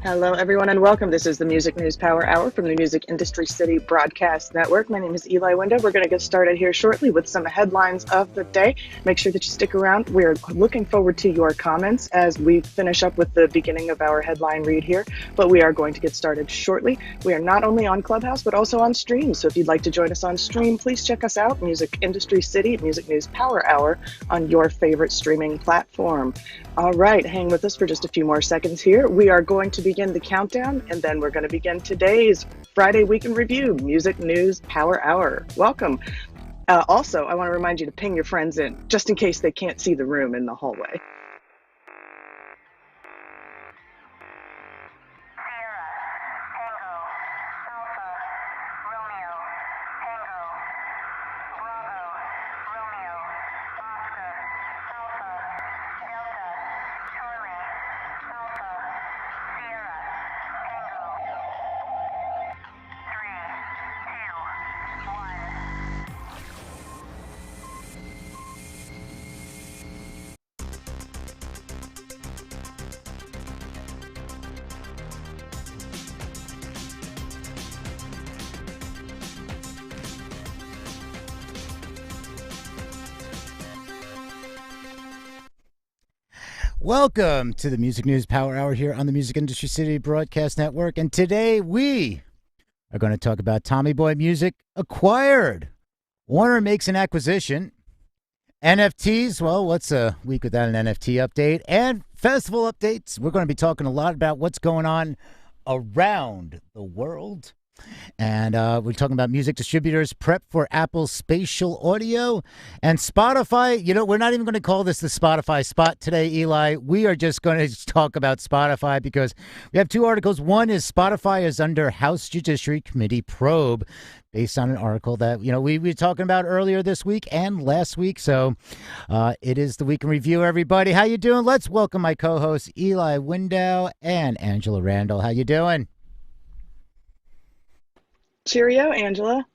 Hello, everyone, and welcome. This is the Music News Power Hour from the Music Industry City Broadcast Network. My name is Eli Window. We're going to get started here shortly with some headlines of the day. Make sure that you stick around. We're looking forward to your comments as we finish up with the beginning of our headline read here, but we are going to get started shortly. We are not only on Clubhouse, but also on stream. So if you'd like to join us on stream, please check us out, Music Industry City, Music News Power Hour, on your favorite streaming platform. All right, hang with us for just a few more seconds here. We are going to begin the countdown, and then we're going to begin today's Friday Week in Review, Music News Power Hour. Welcome. Also, I want to remind you to ping your friends in, just in case they can't see the room in the hallway. Welcome to the Music News Power Hour here on the Music Industry City Broadcast Network. And today we are going to talk about Tommy Boy Music acquired. Warner makes an acquisition. NFTs, well, what's a week without an NFT update? And festival updates. We're going to be talking a lot about what's going on around the world. And we're talking about music distributors prep for Apple's Spatial audio and Spotify. You know, we're not even going to call this the Spotify spot today, Eli. We are just going to talk about Spotify because we have two articles. One is Spotify is under House Judiciary Committee probe based on an article that, we were talking about earlier this week and last week. So it is the Week in Review, everybody. How you doing? Let's welcome my co-hosts, Eli Window and Angela Randall. How you doing? Cheerio, Angela.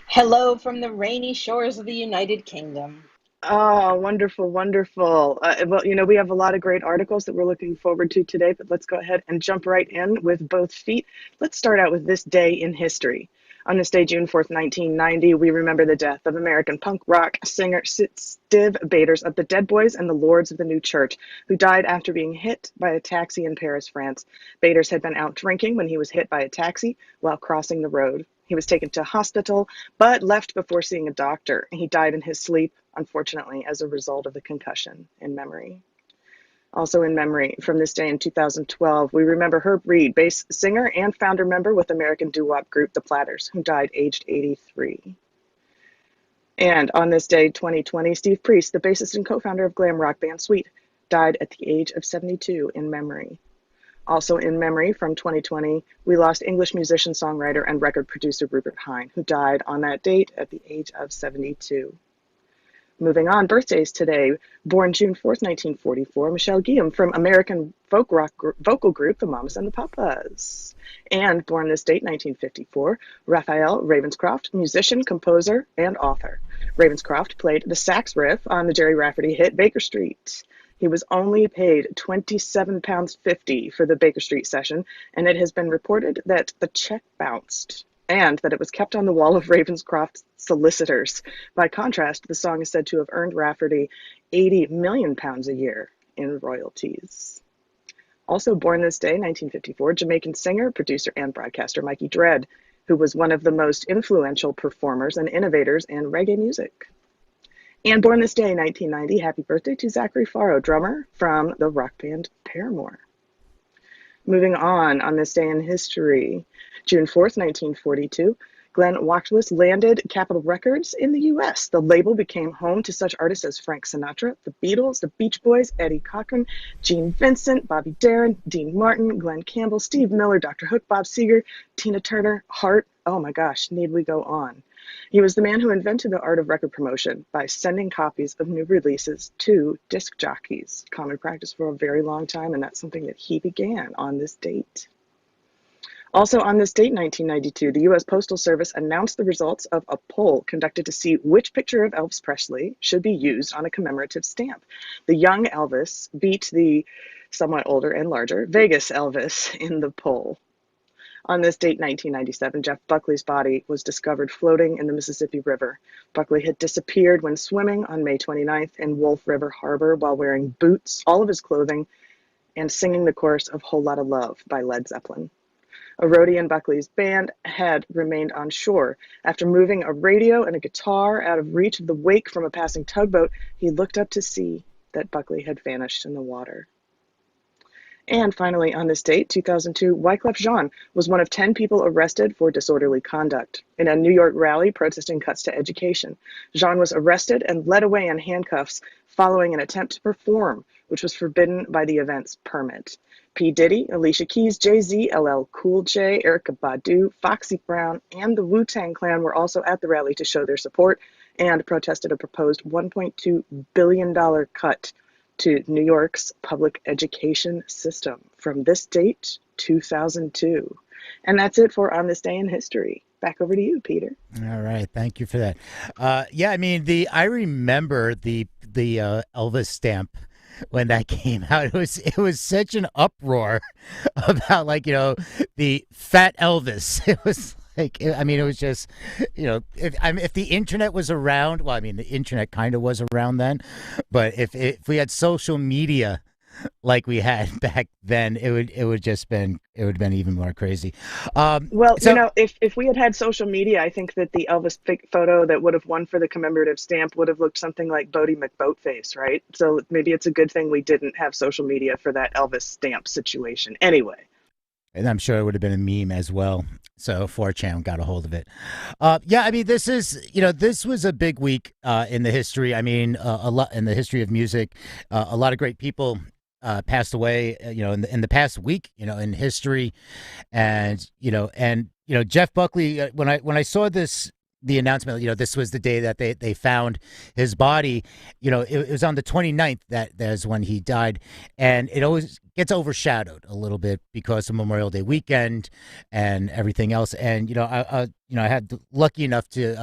Hello from the rainy shores of the United Kingdom. Oh, wonderful, wonderful. Well, we have a lot of great articles that we're looking forward to today, but let's go ahead and jump right in with both feet. Let's start out with this day in history. On this day, June 4th, 1990, we remember the death of American punk rock singer Stiv Bators of the Dead Boys and the Lords of the New Church, who died after being hit by a taxi in Paris, France. Bators had been out drinking when he was hit by a taxi while crossing the road. He was taken to hospital, but left before seeing a doctor. He died in his sleep, unfortunately, as a result of the concussion. In memory. Also in memory, from this day in 2012, we remember Herb Reed, bass singer and founder member with American doo-wop group The Platters, who died aged 83. And on this day, 2020, Steve Priest, the bassist and co-founder of glam rock band Sweet, died at the age of 72 in memory. Also in memory, from 2020, we lost English musician, songwriter, and record producer Rupert Hine, who died on that date at the age of 72. Moving on, birthdays today. Born June 4th, 1944, Michelle Guillaume from American folk rock vocal group The Mamas and the Papas. And born this date, 1954, Raphael Ravenscroft, musician, composer, and author. Ravenscroft played the sax riff on the Jerry Rafferty hit Baker Street. He was only paid £27.50 for the Baker Street session, and it has been reported that the check bounced and that it was kept on the wall of Ravenscroft's solicitors. By contrast, the song is said to have earned Rafferty £80 million a year in royalties. Also born this day, 1954, Jamaican singer, producer, and broadcaster Mikey Dread, who was one of the most influential performers and innovators in reggae music. And born this day, 1990, happy birthday to Zachary Farrow, drummer from the rock band Paramore. Moving on this day in history, June 4th, 1942, Glenn Wachtlis landed Capitol Records in the U.S. The label became home to such artists as Frank Sinatra, the Beatles, the Beach Boys, Eddie Cochran, Gene Vincent, Bobby Darin, Dean Martin, Glenn Campbell, Steve Miller, Dr. Hook, Bob Seger, Tina Turner, Hart. Oh my gosh, need we go on? He was the man who invented the art of record promotion by sending copies of new releases to disc jockeys, common practice for a very long time, and that's something that he began on this date. Also on this date, 1992, the U.S. Postal Service announced the results of a poll conducted to see which picture of Elvis Presley should be used on a commemorative stamp. The young Elvis beat the somewhat older and larger, Vegas Elvis in the poll. On this date, 1997, Jeff Buckley's body was discovered floating in the Mississippi River. Buckley had disappeared when swimming on May 29th in Wolf River Harbor while wearing boots, all of his clothing, and singing the chorus of Whole Lotta Love by Led Zeppelin. A roadie in Buckley's band had remained on shore. After moving a radio and a guitar out of reach of the wake from a passing tugboat, he looked up to see that Buckley had vanished in the water. And finally, on this date, 2002, Wyclef Jean was one of 10 people arrested for disorderly conduct. In a New York rally protesting cuts to education, Jean was arrested and led away in handcuffs following an attempt to perform, which was forbidden by the event's permit. P. Diddy, Alicia Keys, Jay-Z, LL Cool J, Erykah Badu, Foxy Brown, and the Wu-Tang Clan were also at the rally to show their support and protested a proposed $1.2 billion cut to New York's public education system from this date, 2002. And that's it for On This Day in History. Back over to you, Peter. All right, thank you for that. Yeah, I mean, I remember the Elvis stamp when that came out. It was such an uproar about, like, the fat Elvis. It was like, I mean, it was just, if the internet was around, well, I mean, the internet kind of was around then, but if we had social media like we had back then, it would have been even more crazy. Well, So if we had had social media, I think that the Elvis photo that would have won for the commemorative stamp would have looked something like Bodie McBoatface, right? So maybe it's a good thing we didn't have social media for that Elvis stamp situation. Anyway. and I'm sure it would have been a meme as well. So 4chan got a hold of it. Yeah, I mean, this was a big week in the history. I mean, a lot in the history of music. A lot of great people passed away, in the past week, in history, and Jeff Buckley. When I saw the announcement, this was the day that they found his body. It was on the 29th that's when he died, and it always gets overshadowed a little bit because of Memorial Day weekend and everything else. And I had lucky enough to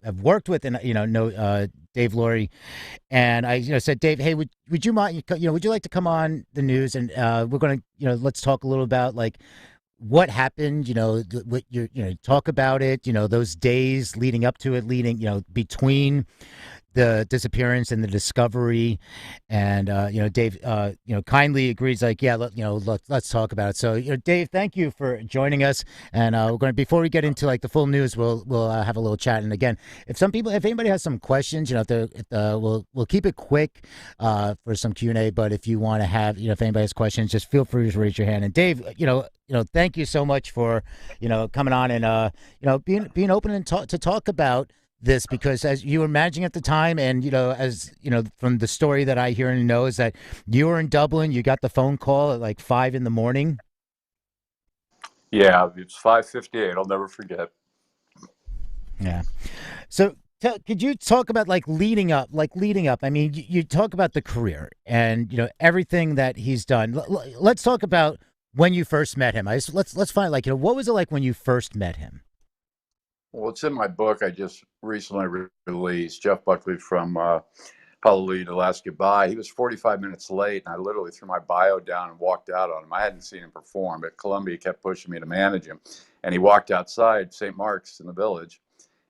have worked with and know Dave Lory, and I said, Dave, hey, would you mind, would you like to come on the news, and we're gonna let's talk a little about, like, what happened, what talk about it, those days leading up to it, between the disappearance and the discovery. And, Dave, kindly agrees, like, yeah, let's talk about it. So, Dave, thank you for joining us. And we're going to, before we get into, like, the full news, we'll have a little chat. And again, if anybody has some questions, we'll keep it quick for some Q&A. But if you want to have, if anybody has questions, just feel free to raise your hand. And Dave, thank you so much for, coming on and, being open and to talk about this, because as you were managing at the time, and as from the story that I hear and know, is that you were in Dublin, you got the phone call at like 5 a.m. Yeah, it's 5:58. I'll never forget. Yeah. So could you talk about leading up? I mean, you talk about the career and everything that he's done. Let's talk about when you first met him. Let's find what was it like when you first met him? Well, it's in my book I just recently released, Jeff Buckley from Hallelujah to Last Goodbye. He was 45 minutes late, and I literally threw my bio down and walked out on him. I hadn't seen him perform, but Columbia kept pushing me to manage him. And he walked outside St. Mark's in the Village,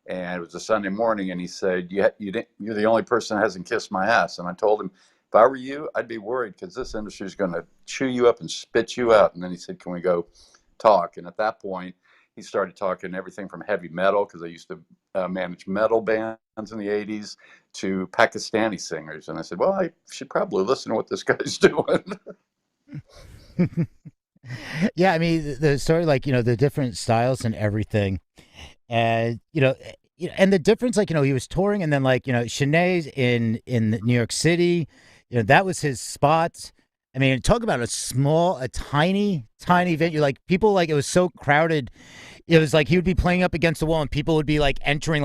and it was a Sunday morning, and he said, you're the only person that hasn't kissed my ass. And I told him, if I were you, I'd be worried, because this industry is going to chew you up and spit you out. And then he said, can we go talk? And at that point, he started talking everything from heavy metal, because I used to manage metal bands in the 80s, to Pakistani singers. And I said, well, I should probably listen to what this guy's doing. Yeah, I mean, the story, the different styles and everything. And, and the difference, he was touring, and then, Sinead's in New York City, that was his spot. I mean, talk about a tiny venue. People, it was so crowded. It was like he would be playing up against the wall, and people would be entering,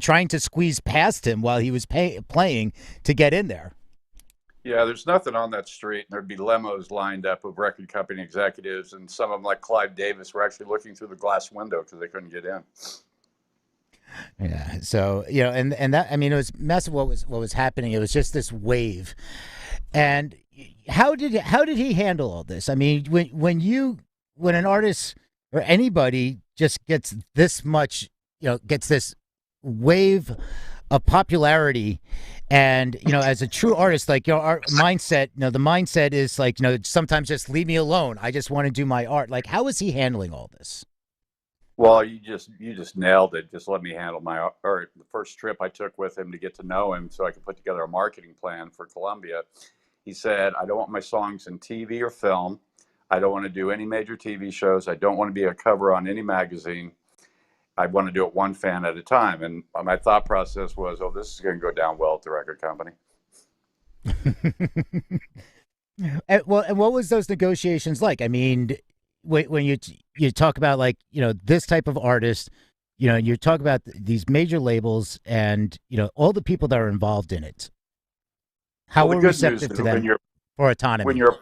trying to squeeze past him while he was playing to get in there. Yeah, there's nothing on that street. And there'd be limos lined up with record company executives, and some of them, like Clive Davis, were actually looking through the glass window because they couldn't get in. Yeah. So, and that, I mean, it was massive what was happening. It was just this wave. And how did he handle all this? I mean, when an artist or anybody just gets this much, gets this wave of popularity, and as a true artist, like our mindset, the mindset is like, sometimes just leave me alone. I just want to do my art. Like, how is he handling all this? Well, you just nailed it. Just let me handle my art. The first trip I took with him to get to know him, so I could put together a marketing plan for Columbia. He said, "I don't want my songs in TV or film. I don't want to do any major TV shows. I don't want to be a cover on any magazine. I want to do it one fan at a time." And my thought process was, "Oh, this is going to go down well at the record company." And what was those negotiations like? I mean, when you talk about, like, this type of artist, you talk about these major labels and all the people that are involved in it. How Well, the were good news receptive is to them for when autonomy? you're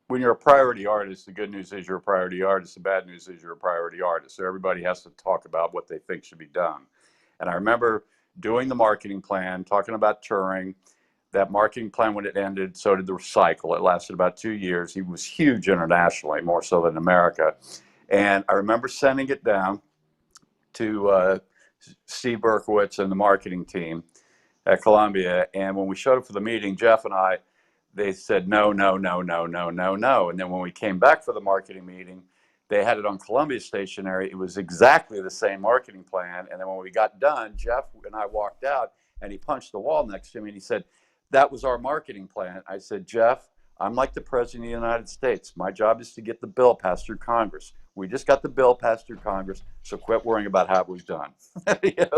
when you're a priority artist, the good news is you're a priority artist. The bad news is you're a priority artist. So everybody has to talk about what they think should be done. And I remember doing the marketing plan, talking about touring. That marketing plan, when it ended, so did the cycle. It lasted about 2 years. He was huge internationally, more so than America. And I remember sending it down to Steve Berkowitz and the marketing team at Columbia. And when we showed up for the meeting, Jeff and I, they said no, no, no, no, no, no, no. And then when we came back for the marketing meeting, they had it on Columbia stationery. It was exactly the same marketing plan. And then when we got done, Jeff and I walked out, and he punched the wall next to me, and he said, "That was our marketing plan." I said, "Jeff, I'm like the president of the United States. My job is to get the bill passed through Congress. We just got the bill passed through Congress, so quit worrying about how it was done."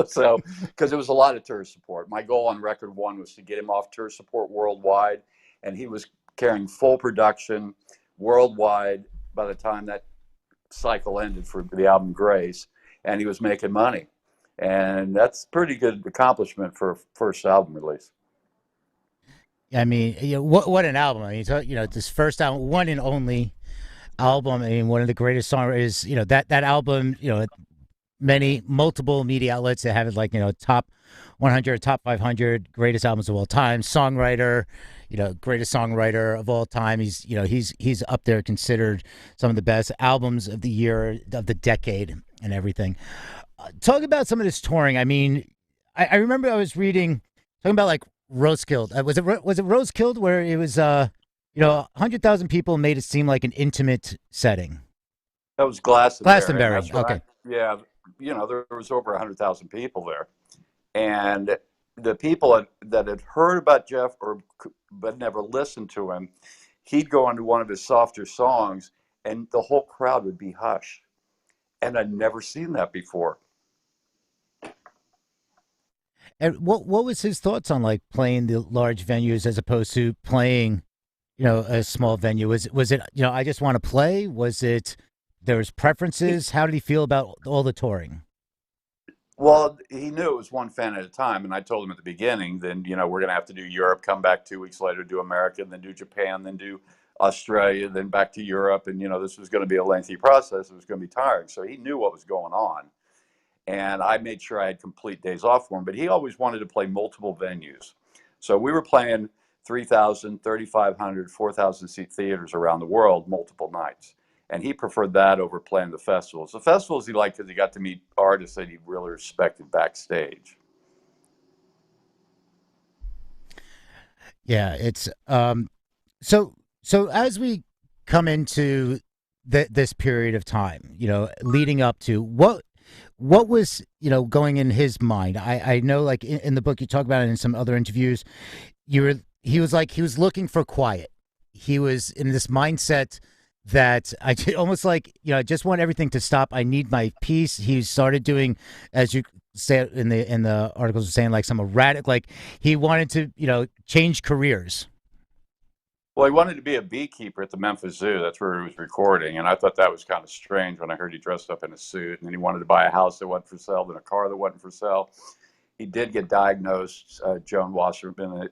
So because it was a lot of tour support. My goal on record one was to get him off tour support worldwide, and he was carrying full production worldwide by the time that cycle ended for the album Grace, and he was making money. And that's pretty good accomplishment for a first album release. I mean, what an album! I mean, it's his first album, one and only album. I mean, one of the greatest songwriters. That album. Many multiple media outlets that have it, like, top 100, top 500 greatest albums of all time. Songwriter, greatest songwriter of all time. He's up there, considered some of the best albums of the year, of the decade, and everything. Talk about some of this touring. I mean, I remember I was reading, talking about, like, Roskilde. Was it Roskilde, where it was 100,000 people, made it seem like an intimate setting. That was Glastonbury, and Glastonbury. that's what Okay. yeah, there was over 100,000 people there. And the people that had heard about Jeff but never listened to him, he'd go into one of his softer songs, and the whole crowd would be hushed. And I'd never seen that before. And what was his thoughts on, like, playing the large venues as opposed to playing, a small venue? Was it, I just want to play? Was it, there was preferences? How did he feel about all the touring? Well, he knew it was one fan at a time, and I told him at the beginning, then, we're going to have to do Europe, come back 2 weeks later, do America, then do Japan, then do Australia, then back to Europe. And, this was going to be a lengthy process. It was going to be tiring. So he knew what was going on. And I made sure I had complete days off for him. But he always wanted to play multiple venues. So we were playing 3,000, 3,500, 4,000 seat theaters around the world multiple nights. And he preferred that over playing the festivals. The festivals he liked because he got to meet artists that he really respected backstage. Yeah, it's so as we come into this period of time, leading up to what was, going in his mind. I know, like, in the book you talk about it, in some other interviews, he was looking for quiet. He was in this mindset that almost like, I just want everything to stop. I need my peace. He started doing, as you say in the articles, saying, like, some erratic, like, he wanted to, change careers. Well, he wanted to be a beekeeper at the Memphis Zoo. That's where he was recording. And I thought that was kind of strange when I heard he dressed up in a suit. And then he wanted to buy a house that wasn't for sale, then a car that wasn't for sale. He did get diagnosed, Joan Wasserman,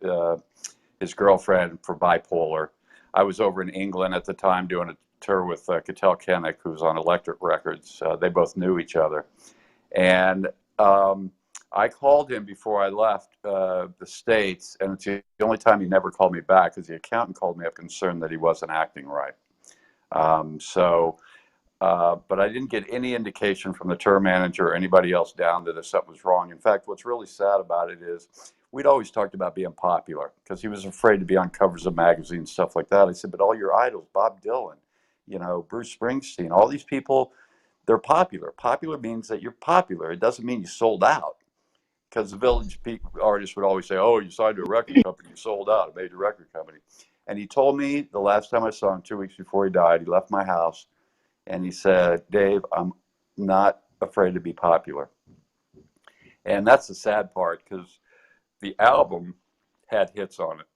his girlfriend, for bipolar. I was over in England at the time doing a tour with Cattell Kennick, who was on Electric Records. They both knew each other. And I I called him before I left the States, and it's the only time he never called me back because the accountant called me up concerned that he wasn't acting right. But I didn't get any indication from the tour manager or anybody else down that something was wrong. In fact, what's really sad about it is we'd always talked about being popular because he was afraid to be on covers of magazines, stuff like that. I said, but all your idols, Bob Dylan, Bruce Springsteen, all these people, they're popular. Popular means that you're popular. It doesn't mean you sold out. Because the village artists would always say, oh, you signed to a record company, you sold out, a major record company. And he told me the last time I saw him 2 weeks before he died, he left my house, and he said, Dave, I'm not afraid to be popular. And that's the sad part, because the album had hits on it,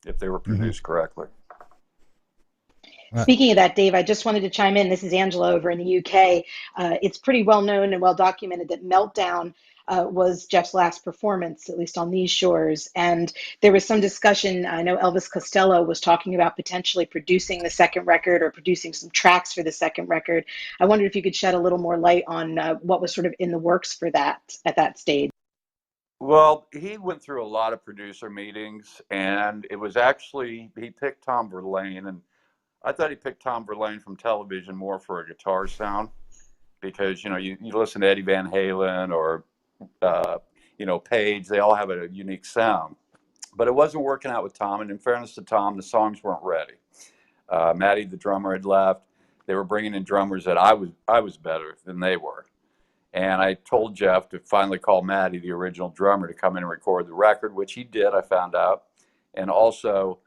if they were produced correctly. Speaking of that, Dave, I just wanted to chime in. This is Angela over in the UK. It's pretty well known and well documented that Meltdown was Jeff's last performance, at least on these shores. And there was some discussion. I know Elvis Costello was talking about potentially producing the second record or producing some tracks for the second record. I wondered if you could shed a little more light on what was sort of in the works for that at that stage. Well, he went through a lot of producer meetings, and it was actually, he picked Tom Verlaine, and I thought he picked Tom Verlaine from television more for a guitar sound because, you listen to Eddie Van Halen or, Page, they all have a unique sound. But it wasn't working out with Tom, and in fairness to Tom, the songs weren't ready. Matty, the drummer, had left. They were bringing in drummers that I was better than they were. And I told Jeff to finally call Matty, the original drummer, to come in and record the record, which he did, I found out. And also,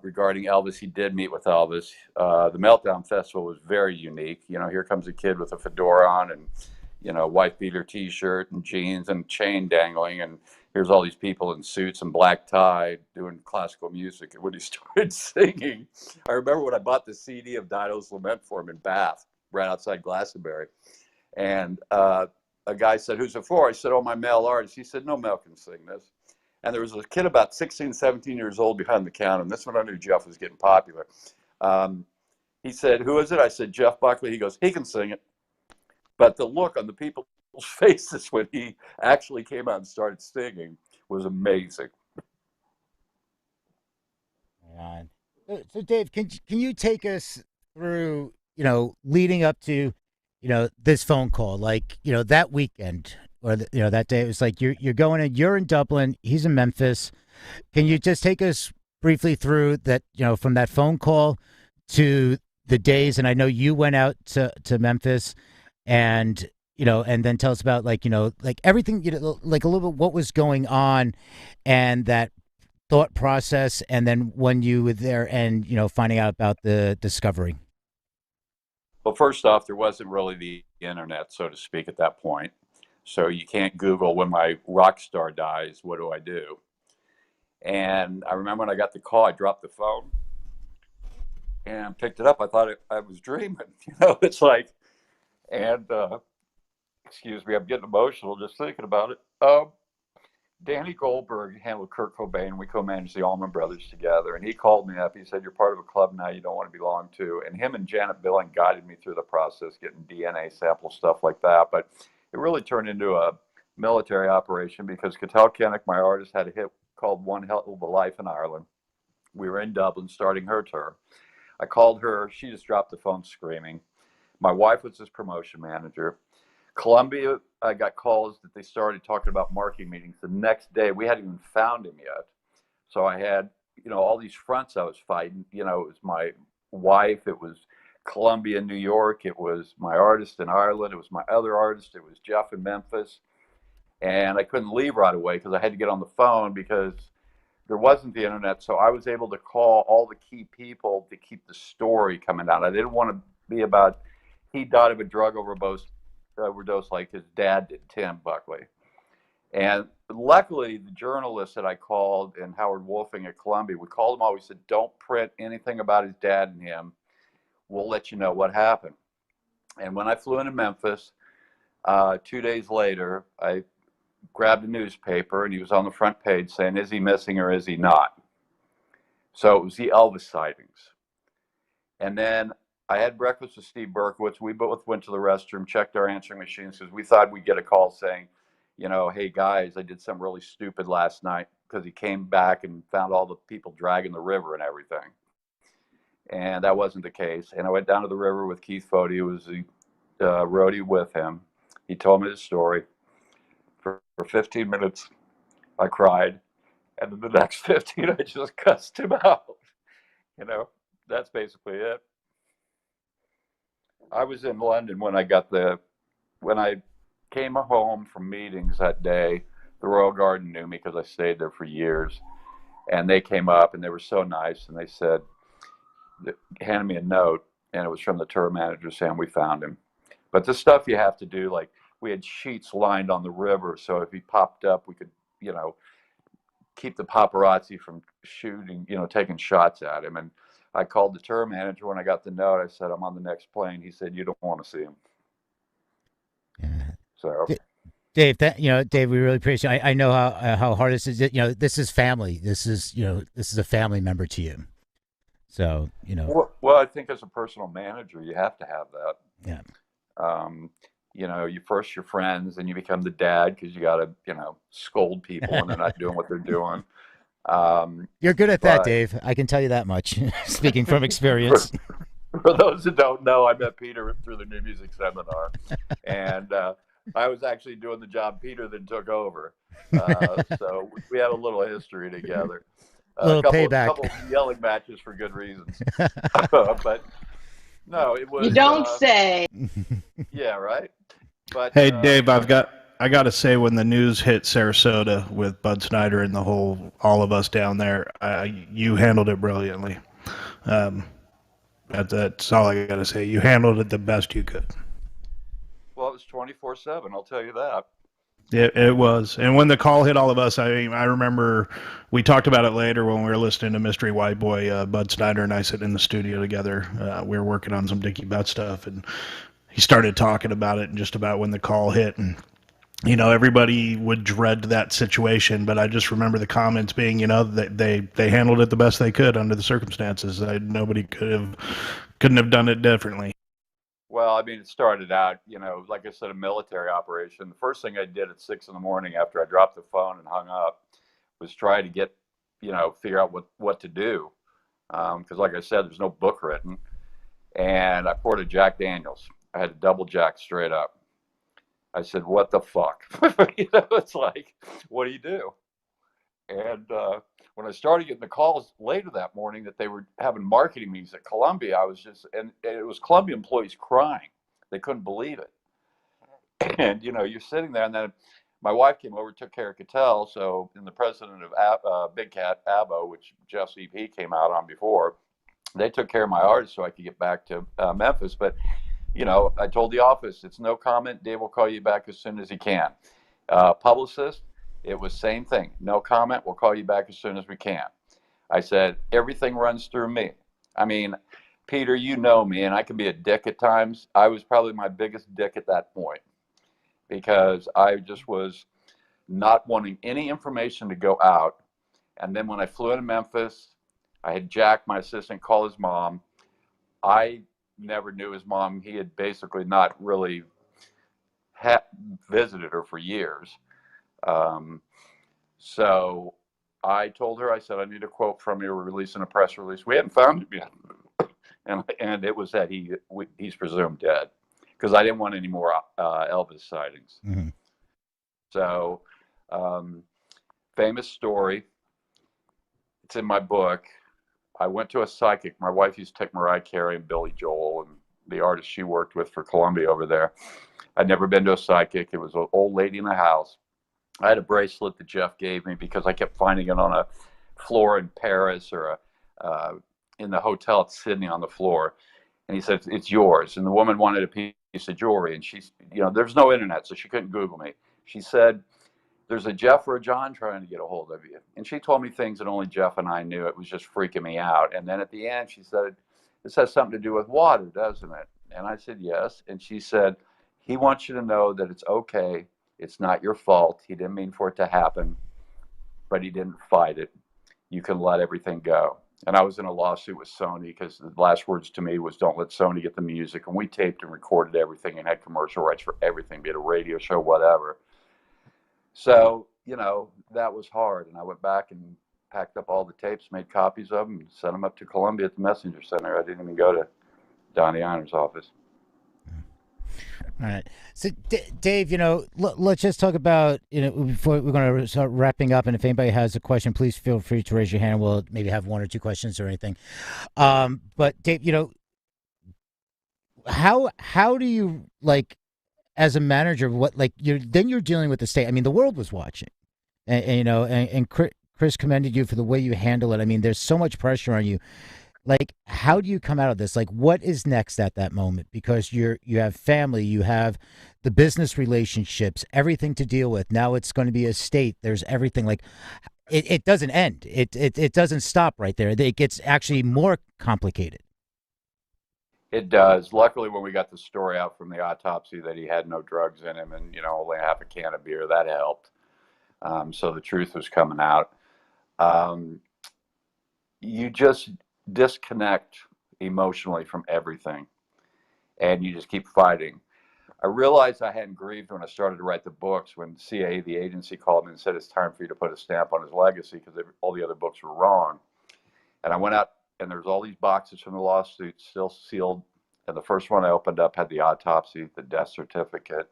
regarding Elvis, he did meet with Elvis. The Meltdown Festival was very unique. Here comes a kid with a fedora on and, wife beater T-shirt and jeans and chain dangling. And here's all these people in suits and black tie doing classical music. And when he started singing, I remember when I bought the CD of Dido's Lament for him in Bath, right outside Glastonbury. And a guy said, who's it for? I said, oh, my male artist. He said, no male can sing this. And there was a kid about 16, 17 years old behind the counter, and this one I knew Jeff was getting popular. He said, who is it? I said, Jeff Buckley. He goes, he can sing it. But the look on the people's faces when he actually came out and started singing was amazing. Man. So Dave, can you take us through, leading up to, this phone call, like, that weekend or, that day? It was like you're going in, you're in Dublin, he's in Memphis. Can you just take us briefly through that, from that phone call to the days? And I know you went out to Memphis and, and then tell us about like everything, like a little bit what was going on and that thought process. And then when you were there and, finding out about the discovery. Well, first off, there wasn't really the internet, so to speak, at that point. So you can't Google when my rock star dies, what do I do? And I remember when I got the call, I dropped the phone and picked it up. I thought I was dreaming, it's like, and excuse me, I'm getting emotional just thinking about it. Danny Goldberg handled Kurt Cobain. We co-managed the Allman Brothers together, and he called me up. He said, you're part of a club now you don't want to belong to. And him and Janet Billing guided me through the process, getting DNA sample stuff like that. But it really turned into a military operation because Cattell Kennick, my artist, had a hit called One Hell of a Life in Ireland. We were in Dublin starting her tour. I called her. She just dropped the phone screaming. My wife was his promotion manager. Columbia, I got calls that they started talking about marketing meetings. The next day, we hadn't even found him yet. So I had, all these fronts I was fighting. It was my wife. It was Columbia, New York. It was my artist in Ireland. It was my other artist. It was Jeff in Memphis. And I couldn't leave right away because I had to get on the phone because there wasn't the internet. So I was able to call all the key people to keep the story coming out. I didn't want to be about he died of a drug overdose like his dad did, Tim Buckley. And luckily, the journalist that I called and Howard Wolfing at Columbia, we called him always, said, don't print anything about his dad and him. We'll let you know what happened. And when I flew into Memphis, 2 days later, I grabbed a newspaper and he was on the front page saying, is he missing or is he not? So it was the Elvis sightings. And then I had breakfast with Steve Berkowitz. We both went to the restroom, checked our answering machines because we thought we'd get a call saying, hey guys, I did something really stupid last night, because he came back and found all the people dragging the river and everything. And that wasn't the case. And I went down to the river with Keith Fody, who was the roadie with him. He told me the story. For 15 minutes, I cried. And then the next 15, I just cussed him out. That's basically it. I was in London when I came home from meetings that day. The Royal Garden knew me because I stayed there for years. And they came up and they were so nice. And they handed me a note, and it was from the tour manager saying we found him. But the stuff you have to do, like we had sheets lined on the river, so if he popped up, we could, keep the paparazzi from shooting, taking shots at him. And I called the tour manager when I got the note. I said, I'm on the next plane. He said, you don't want to see him. Yeah. So, Dave, Dave, we really appreciate it. I know how hard this is. This is family. This is a family member to you. So, Well, I think as a personal manager, you have to have that. Yeah. You first your friends, and you become the dad because you got to, scold people when they're not doing what they're doing. You're good at that, Dave. I can tell you that much, speaking from experience. For those who don't know, I met Peter through the New Music Seminar, and I was actually doing the job Peter then took over. So we had a little history together. A payback. Couple yelling matches for good reasons. But no, it was. You don't say. Yeah, right. But hey, Dave, I got to say, when the news hit Sarasota with Bud Snyder and all of us down there, you handled it brilliantly. That's all I got to say. You handled it the best you could. Well, it was 24/7. I'll tell you that. It was. And when the call hit all of us, I remember we talked about it later when we were listening to Mystery White Boy. Bud Snyder and I sitting in the studio together. We were working on some Dickie Betts stuff, and he started talking about it, and just about when the call hit. And, everybody would dread that situation, but I just remember the comments being, they handled it the best they could under the circumstances. Nobody couldn't have done it differently. Well, I mean, it started out, like I said, a military operation. The first thing I did at 6 a.m. after I dropped the phone and hung up was try to get, figure out what to do. Because like I said, there's no book written. And I poured a Jack Daniels. I had a double Jack straight up. I said, what the fuck? It's like, what do you do? And when I started getting the calls later that morning that they were having marketing meetings at Columbia, I was just, and it was Columbia employees crying. They couldn't believe it. And, you're sitting there, and then my wife came over, took care of Cattell. So, and the president of Big Cat, ABBO, which Jeff's EP came out on before, they took care of my artist so I could get back to Memphis. But, I told the office, it's no comment. Dave will call you back as soon as he can. Publicist, it was same thing. No comment. We'll call you back as soon as we can. I said, everything runs through me. I mean, Peter, you know me, and I can be a dick at times. I was probably my biggest dick at that point because I just was not wanting any information to go out. And then when I flew into Memphis, I had Jack, my assistant, call his mom. I never knew his mom. He had basically not really visited her for years. So I told her, I said, I need a quote from you. We're releasing a press release. We hadn't found him yet. And it was that he's presumed dead, because I didn't want any more Elvis sightings. Mm-hmm. So famous story. It's in my book. I went to a psychic. My wife used to take Mariah Carey and Billy Joel and the artists she worked with for Columbia over there. I'd never been to a psychic. It was an old lady in the house. I had a bracelet that Jeff gave me because I kept finding it on a floor in Paris or in the hotel at Sydney on the floor. And he said, it's yours. And the woman wanted a piece of jewelry. And she's, there's no internet, so she couldn't Google me. She said, there's a Jeff or a John trying to get a hold of you. And she told me things that only Jeff and I knew. It was just freaking me out. And then at the end, she said, this has something to do with water, doesn't it? And I said, yes. And she said, he wants you to know that it's okay. It's not your fault. He didn't mean for it to happen, but he didn't fight it. You can let everything go. And I was in a lawsuit with Sony because the last words to me was, don't let Sony get the music. And we taped and recorded everything and had commercial rights for everything, be it a radio show, whatever. So, that was hard. And I went back and packed up all the tapes, made copies of them, and sent them up to Columbia at the Messenger Center. I didn't even go to Donnie Iner's office. All right. So, Dave, let's just talk about, before we're going to start wrapping up. And if anybody has a question, please feel free to raise your hand. We'll maybe have one or two questions or anything. But Dave, how do you, like, as a manager, you're dealing with the state. I mean, the world was watching, and Chris commended you for the way you handle it. I mean, there's so much pressure on you. Like, how do you come out of this? Like, what is next at that moment? Because you have family, you have the business relationships, everything to deal with. Now it's going to be a state. There's everything. Like, it doesn't end. It doesn't stop right there. It gets actually more complicated. It does. Luckily, when we got the story out from the autopsy that he had no drugs in him and, only half a can of beer, that helped. So the truth was coming out. You just disconnect emotionally from everything, and you just keep fighting. I realized I hadn't grieved when I started to write the books, when CA, the agency, called me and said it's time for you to put a stamp on his legacy because all the other books were wrong. And I went out, and there's all these boxes from the lawsuit still sealed. And the first one I opened up had the autopsy, the death certificate,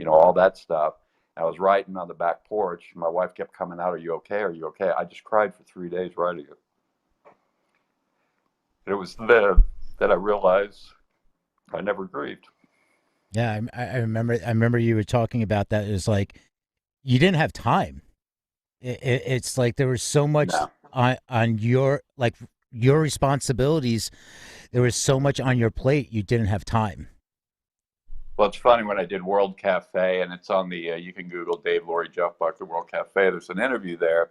all that stuff. I was writing on the back porch. My wife kept coming out, "Are you okay? Are you okay?" I just cried for 3 days writing it. It was then that I realized I never grieved. Yeah, I remember. I remember you were talking about that. It was like you didn't have time. It's like there was so much on your responsibilities. There was so much on your plate. You didn't have time. Well, it's funny, when I did World Cafe, and it's on the, you can Google Dave, Lory, Jeff Buckley, World Cafe. There's an interview there,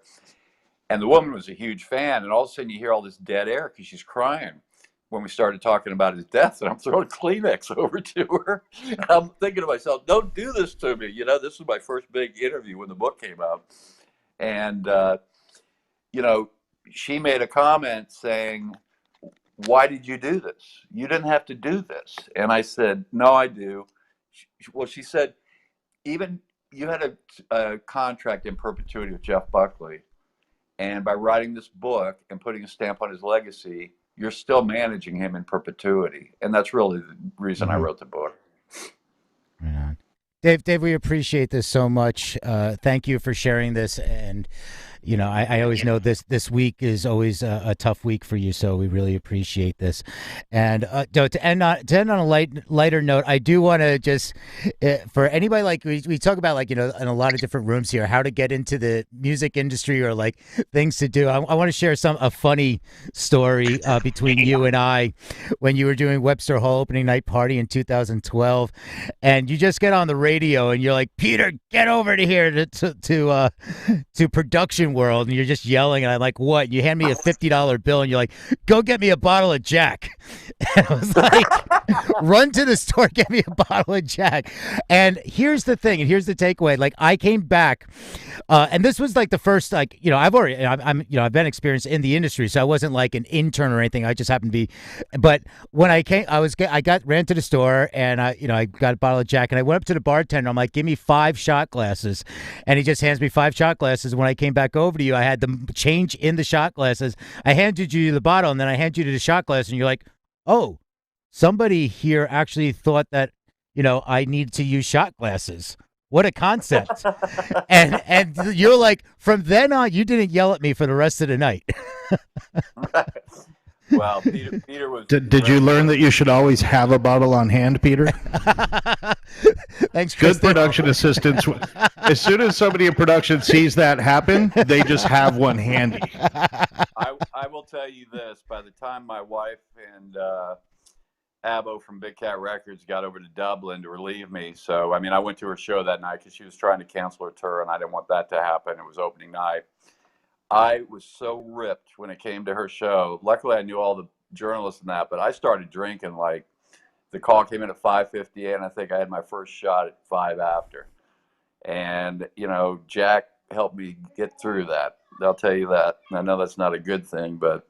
and the woman was a huge fan. And all of a sudden, you hear all this dead air because she's crying when we started talking about his death. And I'm throwing Kleenex over to her. And I'm thinking to myself, "Don't do this to me." This was my first big interview when the book came out, and she made a comment saying, "Why did you do this? You didn't have to do this." And I said, "No, I do." Well, she said, "Even you had a contract in perpetuity with Jeff Buckley, and by writing this book and putting a stamp on his legacy, you're still managing him in perpetuity." And that's really the reason I wrote the book. Right on. Dave, we appreciate this so much. Thank you for sharing this. And, I always know this week is always a tough week for you. So we really appreciate this. And to end on a lighter note, I do want to just, for anybody, like we talk about, in a lot of different rooms here, how to get into the music industry or like things to do. I want to share a funny story between you and I when you were doing Webster Hall opening night party in 2012, and you just get on the radio and you're like, "Peter, get over to here to production world," and you're just yelling, and I'm like, "What?" And you hand me a $50 bill and you're like, "Go get me a bottle of Jack." And I was like, "Run to the store, get me a bottle of Jack." And here's the thing, and here's the takeaway. Like, I came back, and this was like the first, I've been experienced in the industry, so I wasn't like an intern or anything. I just happened to be, but when I came, ran to the store, and I got a bottle of Jack, and I went up to the bartender. I'm like, "Give me 5 shot glasses," and he just hands me 5 shot glasses. When I came back over to you, I had the change in the shot glasses. I handed you the bottle, and then I handed you the shot glass, and you're like, "Oh, somebody here actually thought that, I need to use shot glasses. What a concept." and you're like, from then on, you didn't yell at me for the rest of the night. Well, Peter was. Did you learn that you should always have a bottle on hand, Peter? Thanks, Good Kristen. production assistants. As soon as somebody in production sees that happen, they just have one handy. I will tell you this: by the time my wife and Abbo from Big Cat Records got over to Dublin to relieve me, so I went to her show that night because she was trying to cancel her tour, and I didn't want that to happen. It was opening night. I was so ripped when it came to her show. Luckily, I knew all the journalists and that, but I started drinking. Like, the call came in at 5:58, and I think I had my first shot at 5 after. And, Jack helped me get through that. I'll tell you that. I know that's not a good thing, but,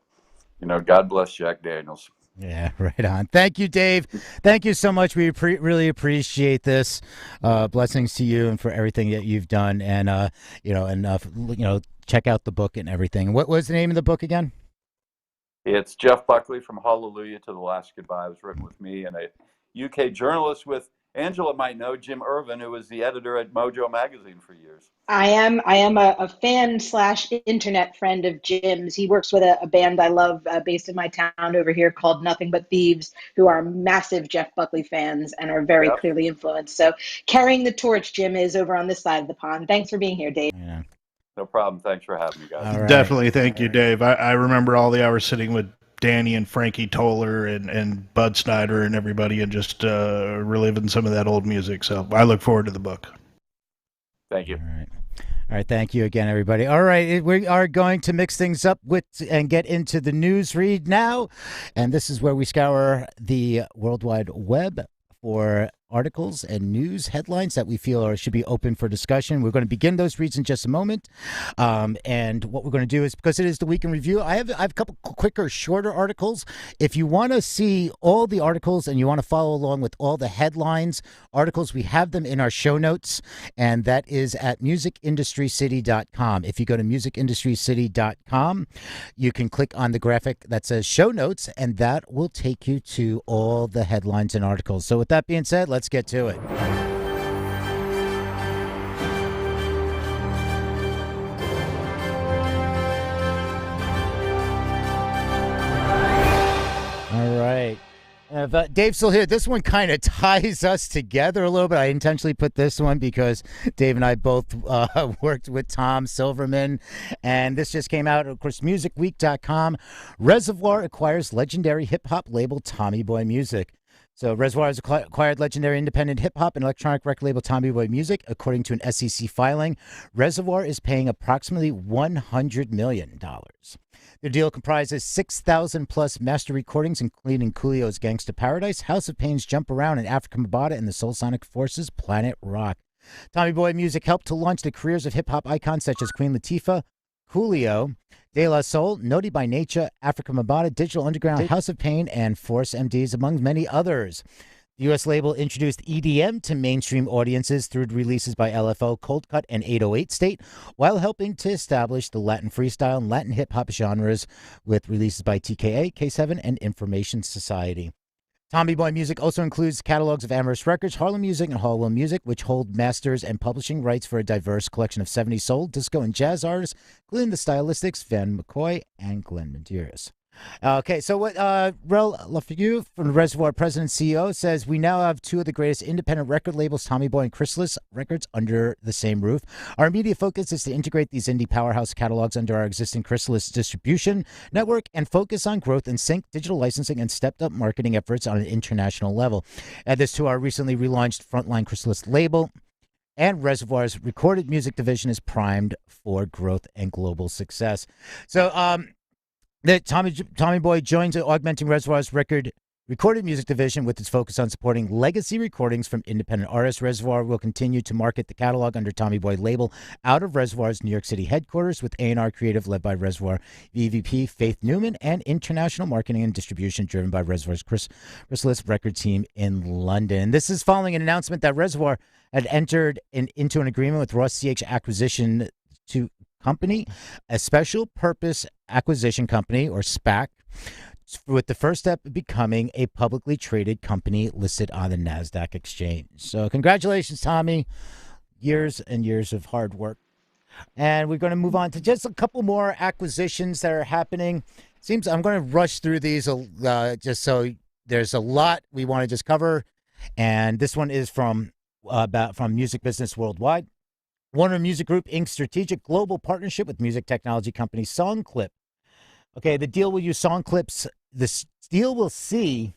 God bless Jack Daniels. Yeah, right on. Thank you, Dave. Thank you so much. We really appreciate this. Blessings to you and for everything that you've done. And check out the book and everything. What was the name of the book again? It's Jeff Buckley, From Hallelujah to the Last Goodbye. It was written with me and a UK journalist with Angela might know, Jim Irvin, who was the editor at Mojo Magazine for years. I am a fan slash internet friend of Jim's. He works with a band I love based in my town over here called Nothing But Thieves, who are massive Jeff Buckley fans and are very Yep. clearly influenced. So carrying the torch, Jim, is over on this side of the pond. Thanks for being here, Dave. Yeah. No problem. Thanks for having me, guys. All right. Definitely. Thank you, Dave. I remember all the hours sitting with Danny and Frankie Toller and Bud Snyder and everybody and just reliving some of that old music. So I look forward to the book. Thank you. All right. All right, thank you again, everybody. All right, we are going to mix things up and get into the news read now. And this is where we scour the World Wide Web for articles and news headlines that we feel should be open for discussion. We're going to begin those reads in just a moment. And what we're going to do is, because it is the week in review, I have a couple quicker, shorter articles. If you want to see all the articles and you want to follow along with all the headlines, articles, we have them in our show notes, and that is at musicindustrycity.com. If you go to musicindustrycity.com, you can click on the graphic that says show notes, and that will take you to all the headlines and articles. So with that being said, let's get to it. All right. Dave's still here. This one kind of ties us together a little bit. I intentionally put this one because Dave and I both worked with Tom Silverman, and this just came out. Of course, musicweek.com. Reservoir acquires legendary hip-hop label Tommy Boy Music. So Reservoir has acquired legendary independent hip-hop and electronic record label Tommy Boy Music. According to an SEC filing, Reservoir is paying approximately $100 million. The deal comprises 6,000-plus master recordings, including Coolio's Gangsta Paradise, House of Pain's Jump Around, and Africa Mabata, and the Soul Sonic Force's Planet Rock. Tommy Boy Music helped to launch the careers of hip-hop icons such as Queen Latifah, Coolio, De La Soul, Naughty by Nature, Africa Mabata, Digital Underground, House of Pain, and Force MDs, among many others. The U.S. label introduced EDM to mainstream audiences through releases by LFO, Cold Cut, and 808 State, while helping to establish the Latin freestyle and Latin hip-hop genres with releases by TKA, K7, and Information Society. Tommy Boy Music also includes catalogs of Amherst Records, Harlem Music, and Hallwell Music, which hold masters and publishing rights for a diverse collection of 70s soul, disco, and jazz artists, including the stylistics Van McCoy and Glenn Medeiros. Okay, so what Rel Lafayette from the Reservoir President and CEO says, we now have two of the greatest independent record labels, Tommy Boy and Chrysalis Records, under the same roof. Our immediate focus is to integrate these indie powerhouse catalogs under our existing Chrysalis distribution network and focus on growth in sync, digital licensing, and stepped-up marketing efforts on an international level. Add this to our recently relaunched Frontline Chrysalis label, and Reservoir's recorded music division is primed for growth and global success. So, the Tommy Boy joins augmenting Reservoir's recorded music division with its focus on supporting legacy recordings from independent artists. Reservoir will continue to market the catalog under Tommy Boy label out of Reservoir's New York City headquarters, with A&R creative led by Reservoir VVP Faith Newman and international marketing and distribution driven by Reservoir's Chrysalis record team in London. This is following an announcement that Reservoir had entered into an agreement with Ross CH Acquisition Company, a special purpose acquisition company, or SPAC, with the first step becoming a publicly traded company listed on the NASDAQ exchange. So congratulations, Tommy. Years and years of hard work. And we're going to move on to just a couple more acquisitions that are happening. Seems I'm going to rush through these just so there's a lot we want to just cover. And this one is from Music Business Worldwide. Warner Music Group Inc.'s strategic global partnership with music technology company SongClip. Okay, the deal will use SongClip's. This deal will see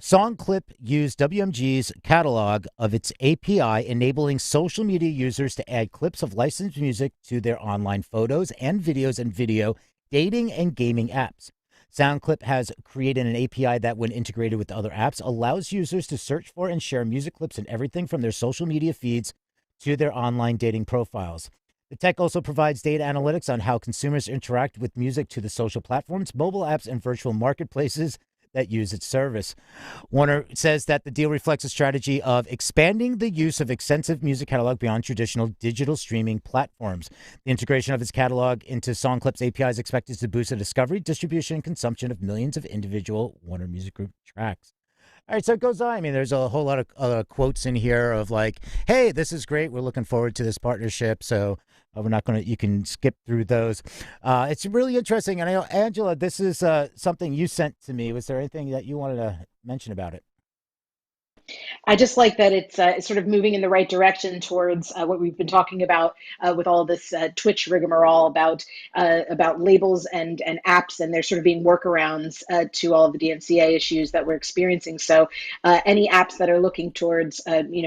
SongClip use WMG's catalog of its API, enabling social media users to add clips of licensed music to their online photos and videos and video dating and gaming apps. SoundClip has created an API that, when integrated with other apps, allows users to search for and share music clips and everything from their social media feeds to their online dating profiles. The tech also provides data analytics on how consumers interact with music to the social platforms, mobile apps, and virtual marketplaces that use its service. Warner says that the deal reflects a strategy of expanding the use of extensive music catalog beyond traditional digital streaming platforms. The integration of its catalog into Songclip's API is expected to boost the discovery, distribution, and consumption of millions of individual Warner Music Group tracks. All right, so it goes on. I mean, there's a whole lot of quotes in here of like, hey, this is great. We're looking forward to this partnership. So we're not going to, you can skip through those. It's really interesting. And I know, Angela, this is something you sent to me. Was there anything that you wanted to mention about it? I just like that it's sort of moving in the right direction towards what we've been talking about with all this Twitch rigmarole about labels and apps, and there's sort of being workarounds to all of the DMCA issues that we're experiencing. So any apps that are looking towards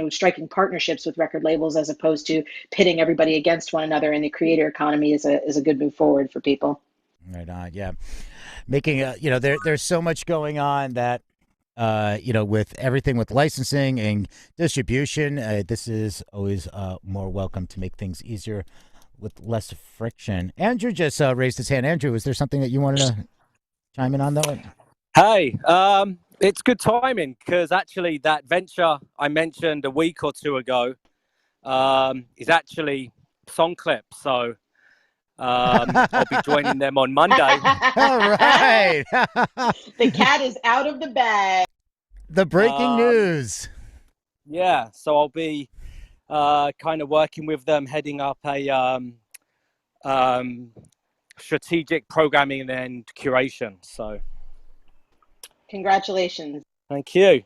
striking partnerships with record labels as opposed to pitting everybody against one another in the creator economy is a good move forward for people. Right on, yeah. Making there's so much going on that. With everything with licensing and distribution, this is always more welcome to make things easier with less friction. Andrew just raised his hand. Andrew, is there something that you wanted to chime in on, though? Hey, it's good timing because actually that venture I mentioned a week or two ago is actually Songclip. So I'll be joining them on Monday. All right. The cat is out of the bag. The breaking news. Yeah, so I'll be kind of working with them, heading up a strategic programming and curation. So congratulations. Thank you.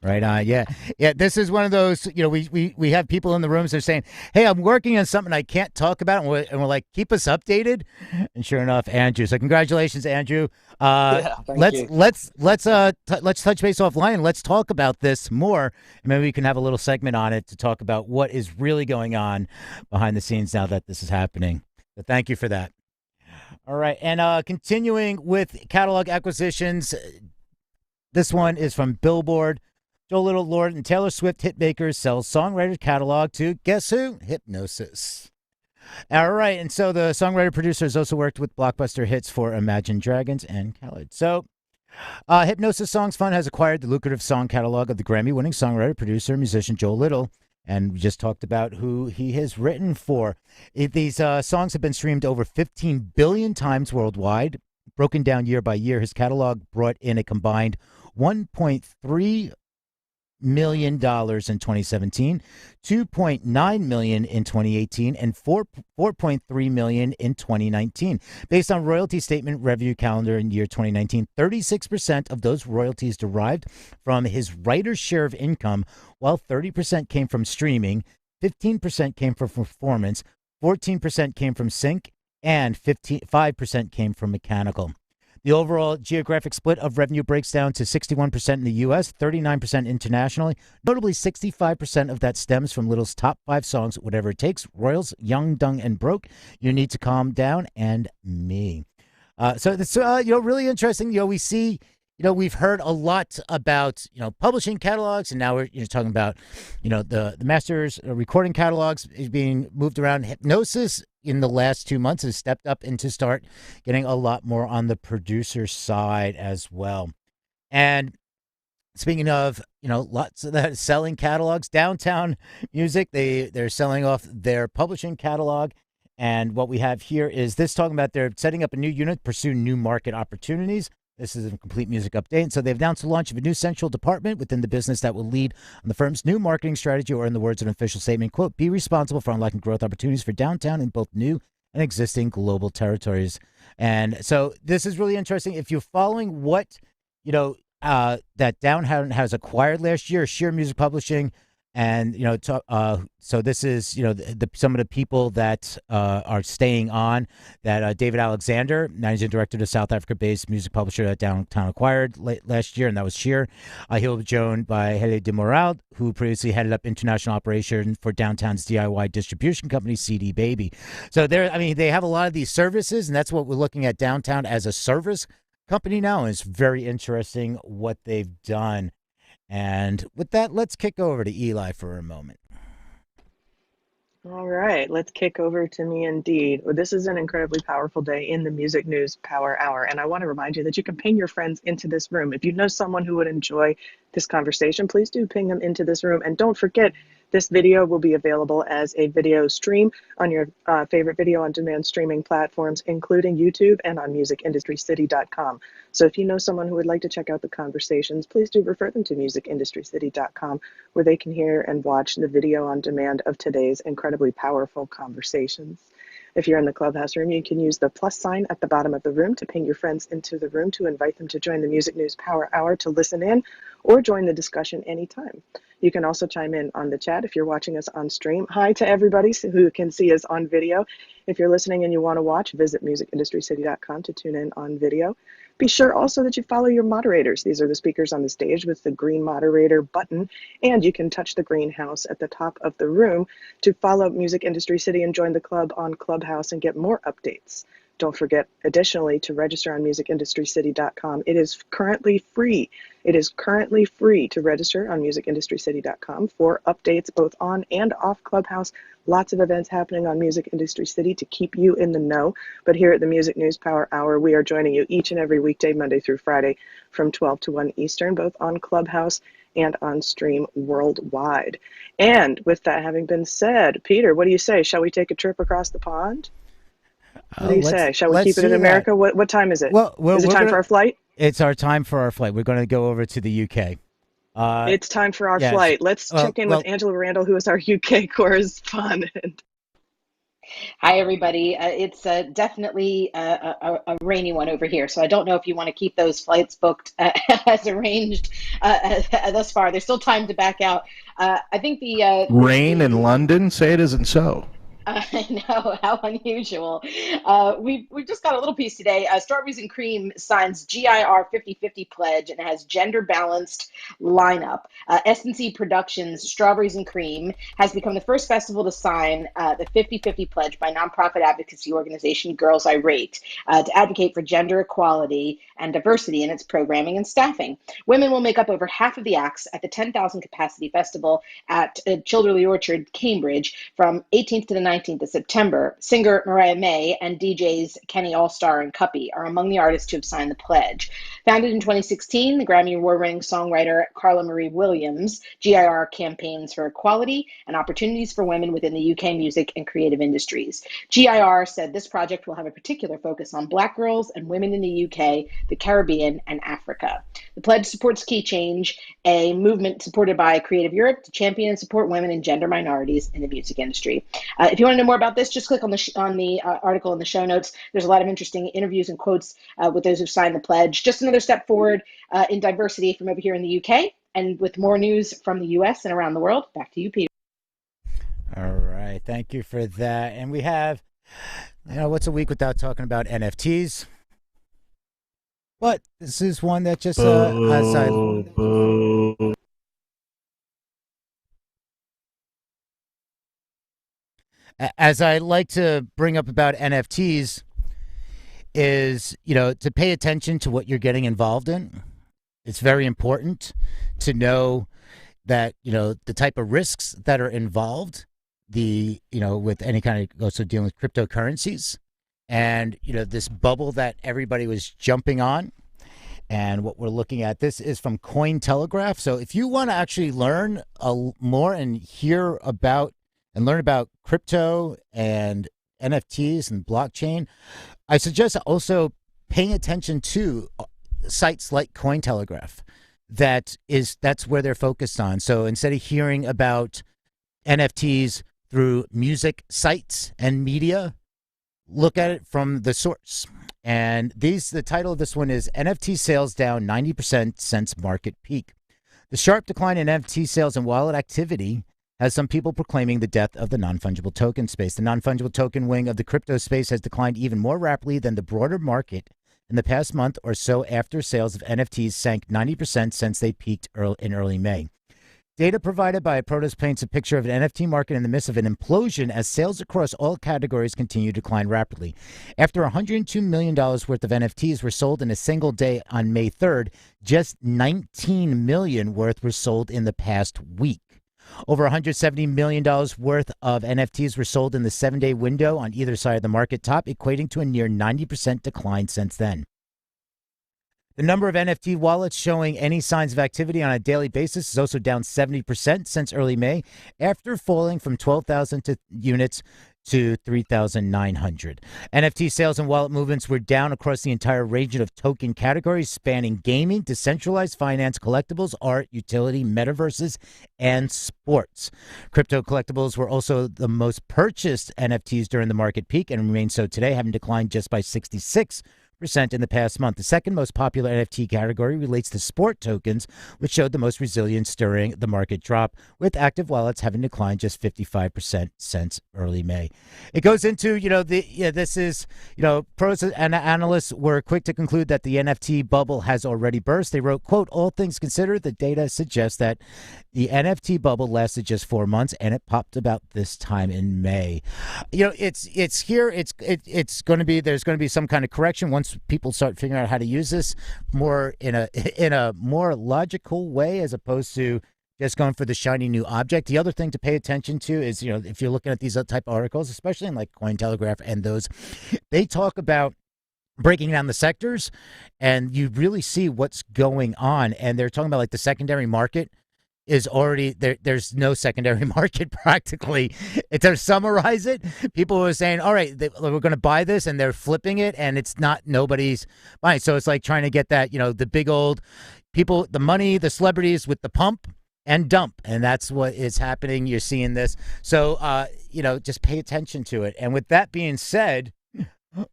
Right on. Yeah. This is one of those, we have people in the rooms that are saying, hey, I'm working on something I can't talk about. And we're like, keep us updated. And sure enough, Andrew. So congratulations, Andrew. Let's touch base offline. Let's talk about this more. And maybe we can have a little segment on it to talk about what is really going on behind the scenes now that this is happening. So thank you for that. All right. And continuing with catalog acquisitions, this one is from Billboard. Joe Little, Lord, and Taylor Swift hitmakers sells songwriter catalog to, guess who? Hipgnosis. All right, and so the songwriter-producer has also worked with blockbuster hits for Imagine Dragons and Khaled. So Hipgnosis Songs Fund has acquired the lucrative song catalog of the Grammy-winning songwriter, producer, and musician Joe Little, and we just talked about who he has written for. These songs have been streamed over 15 billion times worldwide. Broken down year by year, his catalog brought in a combined $1.3 million in 2017, $2.9 million in 2018, and $4.3 million in 2019. Based on royalty statement revenue calendar in year 2019, 36% of those royalties derived from his writer's share of income, while 30% came from streaming, 15% came from performance, 14% came from sync, and 5% came from mechanical. The overall geographic split of revenue breaks down to 61% in the U.S., 39% internationally. Notably, 65% of that stems from Little's top 5 songs, Whatever It Takes, Royals, Young, Dumb, and Broke, You Need to Calm Down, and Me. So it's really interesting. We see, we've heard a lot about, publishing catalogs, and now we're talking about, the masters recording catalogs being moved around. Hipgnosis in the last 2 months has stepped up and to start getting a lot more on the producer side as well. And speaking of, lots of that selling catalogs, Downtown Music, they're selling off their publishing catalog. And what we have here is this talking about they're setting up a new unit to pursue new market opportunities. This is a complete music update. And so they've announced the launch of a new central department within the business that will lead on the firm's new marketing strategy, or in the words of an official statement, quote, be responsible for unlocking growth opportunities for Downtown in both new and existing global territories. And so this is really interesting. If you're following what, that Downtown has acquired last year, Sheer Music Publishing, and, so this is, some of the people that are staying on, that David Alexander, managing director of the South Africa-based music publisher that Downtown acquired last year, and that was Sheer. He'll be joined by Hele de Moral, who previously headed up international operations for Downtown's DIY distribution company, CD Baby. So they have a lot of these services, and that's what we're looking at Downtown as a service company now, and it's very interesting what they've done. And with that, let's kick over to Eli for a moment. All right, let's kick over to me indeed. Well, this is an incredibly powerful day in the Music News Power Hour, and I want to remind you that you can ping your friends into this room. If you know someone who would enjoy this conversation, please do ping them into this room. And don't forget, this video will be available as a video stream on your favorite video on demand streaming platforms, including YouTube and on musicindustrycity.com. So if you know someone who would like to check out the conversations, please do refer them to musicindustrycity.com, where they can hear and watch the video on demand of today's incredibly powerful conversations. If you're in the Clubhouse room, you can use the plus sign at the bottom of the room to ping your friends into the room to invite them to join the Music News Power Hour to listen in or join the discussion anytime. You can also chime in on the chat if you're watching us on stream. Hi to everybody who can see us on video. If you're listening and you want to watch, visit musicindustrycity.com to tune in on video. Be sure also that you follow your moderators. These are the speakers on the stage with the green moderator button, and you can touch the greenhouse at the top of the room to follow Music Industry City and join the club on Clubhouse and get more updates. Don't forget, additionally, to register on musicindustrycity.com. It is currently free. It is currently free to register on musicindustrycity.com for updates both on and off Clubhouse. Lots of events happening on Music Industry City to keep you in the know. But here at the Music News Power Hour, we are joining you each and every weekday, Monday through Friday, from 12 to 1 Eastern, both on Clubhouse and on stream worldwide. And with that having been said, Peter, what do you say? Shall we take a trip across the pond? What do you say? Shall we keep it in America? What time is it? Well, is it time for our flight? It's our time for our flight. We're going to go over to the UK. It's time for our flight. Let's check in with Angela Randall, who is our UK correspondent. Hi, everybody. It's definitely a rainy one over here, so I don't know if you want to keep those flights booked as arranged thus far. There's still time to back out. I think the rain in London. Say it isn't so. I know, how unusual. We've just got a little piece today. Strawberries and Cream signs GIR 50/50 pledge and has gender balanced lineup. S&C Productions Strawberries and Cream has become the first festival to sign the 50/50 pledge by nonprofit advocacy organization Girls Irate to advocate for gender equality and diversity in its programming and staffing. Women will make up over half of the acts at the 10,000 capacity festival at Childerley Orchard, Cambridge, from 18th to the 19th of September. Singer Mariah May and DJs Kenny Allstar and Cuppy are among the artists who have signed the pledge. Founded in 2016, the Grammy Award-winning songwriter Carla Marie Williams, GIR campaigns for equality and opportunities for women within the UK music and creative industries. GIR said this project will have a particular focus on Black girls and women in the UK, the Caribbean, and Africa. The pledge supports Key Change, a movement supported by Creative Europe to champion and support women and gender minorities in the music industry. If you want to know more about this, just click on the article in the show notes. There's a lot of interesting interviews and quotes with those who've signed the pledge. Just another step forward in diversity from over here in the UK. And with more news from the US and around the world, back to you, Peter. All right. Thank you for that. And we have, what's a week without talking about NFTs? But this is one that just, as I like to bring up about NFTs is, to pay attention to what you're getting involved in. It's very important to know that, the type of risks that are involved, with any kind of also dealing with cryptocurrencies and, this bubble that everybody was jumping on. And what we're looking at, this is from Cointelegraph. So if you want to actually learn more and hear about and learn about crypto and NFTs and blockchain, I suggest also paying attention to sites like Cointelegraph. That's where they're focused on. So instead of hearing about NFTs through music sites and media, look at it from the source. And the title of this one is NFT Sales Down 90% Since Market Peak. The sharp decline in NFT sales and wallet activity has some people proclaiming the death of the non-fungible token space. The non-fungible token wing of the crypto space has declined even more rapidly than the broader market in the past month or so after sales of NFTs sank 90% since they peaked in early May. Data provided by Protos paints a picture of an NFT market in the midst of an implosion as sales across all categories continue to decline rapidly. After $102 million worth of NFTs were sold in a single day on May 3rd, just $19 million worth were sold in the past week. Over $170 million worth of NFTs were sold in the 7-day window on either side of the market top, equating to a near 90% decline since then. The number of NFT wallets showing any signs of activity on a daily basis is also down 70% since early May, after falling from 12,000 units to 3,900. NFT sales and wallet movements were down across the entire range of token categories, spanning gaming, decentralized finance, collectibles, art, utility, metaverses, and sports. Crypto collectibles were also the most purchased NFTs during the market peak and remain so today, having declined just by 66% in the past month. The second most popular NFT category relates to sport tokens, which showed the most resilience during the market drop, with active wallets having declined just 55% since early May. It goes into, pros and analysts were quick to conclude that the NFT bubble has already burst. They wrote, quote, all things considered, the data suggests that the NFT bubble lasted just 4 months and it popped about this time in May. It's here. It's going to be, there's going to be some kind of correction once people start figuring out how to use this more in a more logical way, as opposed to just going for the shiny new object. The other thing to pay attention to is, if you're looking at these type of articles, especially in like Cointelegraph and those, they talk about breaking down the sectors, and you really see what's going on. And they're talking about like the secondary market is already there. There's no secondary market practically. To summarize it, people were saying, all right, we're going to buy this, and they're flipping it, and it's not, nobody's buying. So it's like trying to get that, the big old people, the money, the celebrities with the pump and dump. And that's what is happening. You're seeing this. So, just pay attention to it. And with that being said,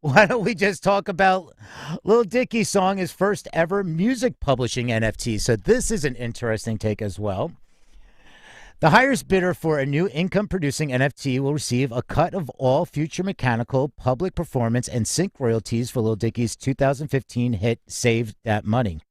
why don't we just talk about Lil Dicky's song, his first ever music publishing NFT. So this is an interesting take as well. The highest bidder for a new income-producing NFT will receive a cut of all future mechanical, public performance, and sync royalties for Lil Dicky's 2015 hit Save That Money.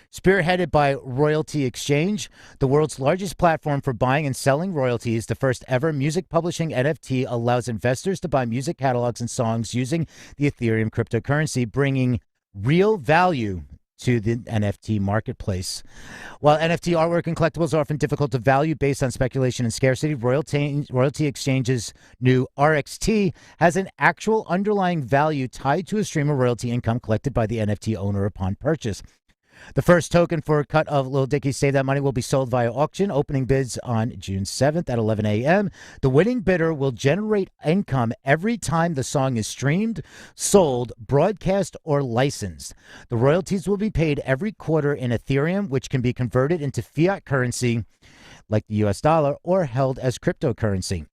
Spearheaded by Royalty Exchange, the world's largest platform for buying and selling royalties, the first ever music publishing NFT allows investors to buy music catalogs and songs using the Ethereum cryptocurrency, bringing real value to the NFT marketplace. While NFT artwork and collectibles are often difficult to value based on speculation and scarcity, Royalty Exchange's new RXT has an actual underlying value tied to a stream of royalty income collected by the NFT owner upon purchase. The first token for a cut of Lil Dicky's Save That Money will be sold via auction, opening bids on June 7th at 11 a.m. The winning bidder will generate income every time the song is streamed, sold, broadcast, or licensed. The royalties will be paid every quarter in Ethereum, which can be converted into fiat currency like the US dollar or held as cryptocurrency.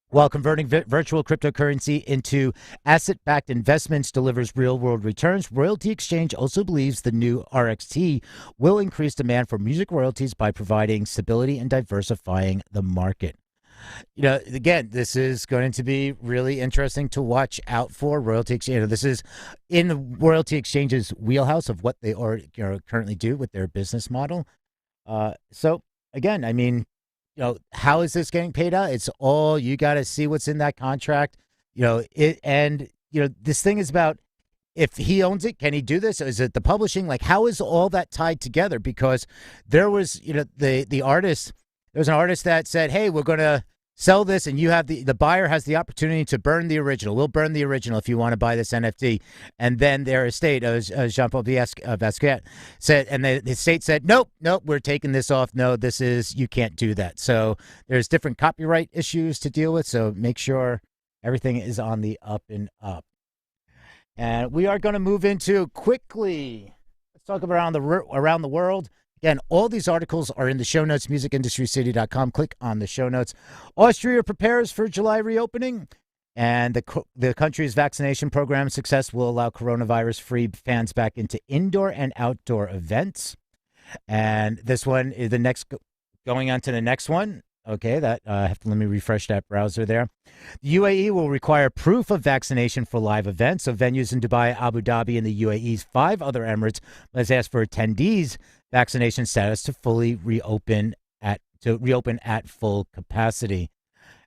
While converting virtual cryptocurrency into asset-backed investments delivers real-world returns, Royalty Exchange also believes the new RXT will increase demand for music royalties by providing stability and diversifying the market. Again, this is going to be really interesting to watch out for. Royalty Exchange. This is in the Royalty Exchange's wheelhouse of what they currently do with their business model. So, again, I mean, how is this getting paid out? It's all, you got to see what's in that contract. This thing is about, if he owns it, can he do this? Is it the publishing? Like, how is all that tied together? Because there was, the artist, there's an artist that said, hey, we're going to sell this, and you have the buyer has the opportunity to burn the original. We'll burn the original if you want to buy this NFT. And then their estate, Jean-Paul Vasquez said, and the estate said, nope, we're taking this off. No, you can't do that. So there's different copyright issues to deal with. So make sure everything is on the up and up. And we are going to move into quickly. Let's talk about around the world. Again, all these articles are in the show notes, musicindustrycity.com. Click on the show notes. Austria prepares for July reopening, and the country's vaccination program success will allow coronavirus-free fans back into indoor and outdoor events. And this one is going on to the next one. Okay, let me refresh that browser there. The UAE will require proof of vaccination for live events. So venues in Dubai, Abu Dhabi, and the UAE's 5 other Emirates must ask for attendees' vaccination status to reopen at full capacity.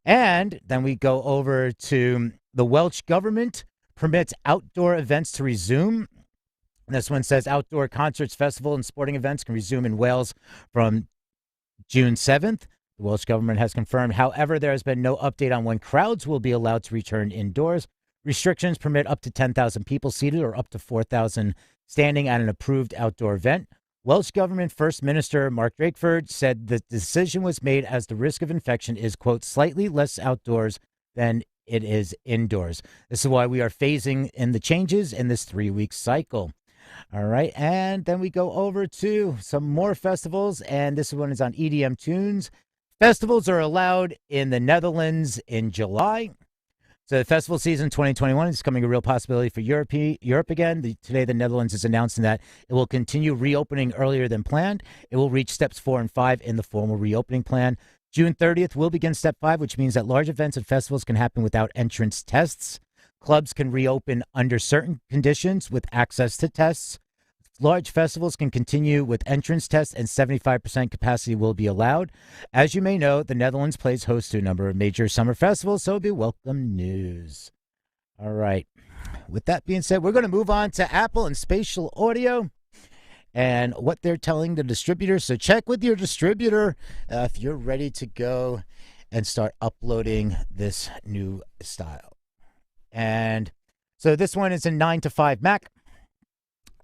And then we go over to the Welsh government permits outdoor events to resume. This one says outdoor concerts, festival, and sporting events can resume in Wales from June 7th. The Welsh government has confirmed. However, there has been no update on when crowds will be allowed to return indoors. Restrictions permit up to 10,000 people seated or up to 4,000 standing at an approved outdoor event. Welsh Government First Minister Mark Drakeford said the decision was made as the risk of infection is, quote, slightly less outdoors than it is indoors. This is why we are phasing in the changes in this 3-week cycle. All right. And then we go over to some more festivals. And this one is on EDM Tunes. Festivals are allowed in the Netherlands in July. So the festival season 2021 is becoming a real possibility for Europe again. Today, the Netherlands is announcing that it will continue reopening earlier than planned. It will reach steps 4 and 5 in the formal reopening plan. June 30th will begin step 5, which means that large events and festivals can happen without entrance tests. Clubs can reopen under certain conditions with access to tests. Large festivals can continue with entrance tests, and 75% capacity will be allowed. As you may know, the Netherlands plays host to a number of major summer festivals, so it'll be welcome news. All right. With that being said, we're going to move on to Apple and Spatial Audio and what they're telling the distributors. So check with your distributor if you're ready to go and start uploading this new style. And so this one is in 9 to 5 Mac.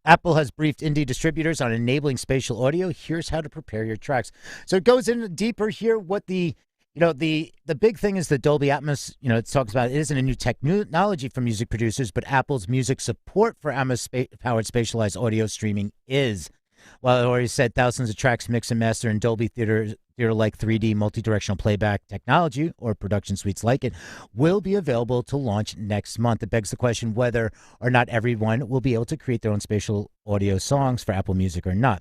Apple has briefed indie distributors on enabling spatial audio. Here's how to prepare your tracks. So it goes in deeper here. What the big thing is the Dolby Atmos. It talks about it isn't a new technology for music producers, but Apple's music support for Atmos-powered spatialized audio streaming is. While it already said thousands of tracks mix and master in Dolby Theater-like 3D multi-directional playback technology or production suites like it will be available to launch next month. It begs the question whether or not everyone will be able to create their own spatial audio songs for Apple Music or not.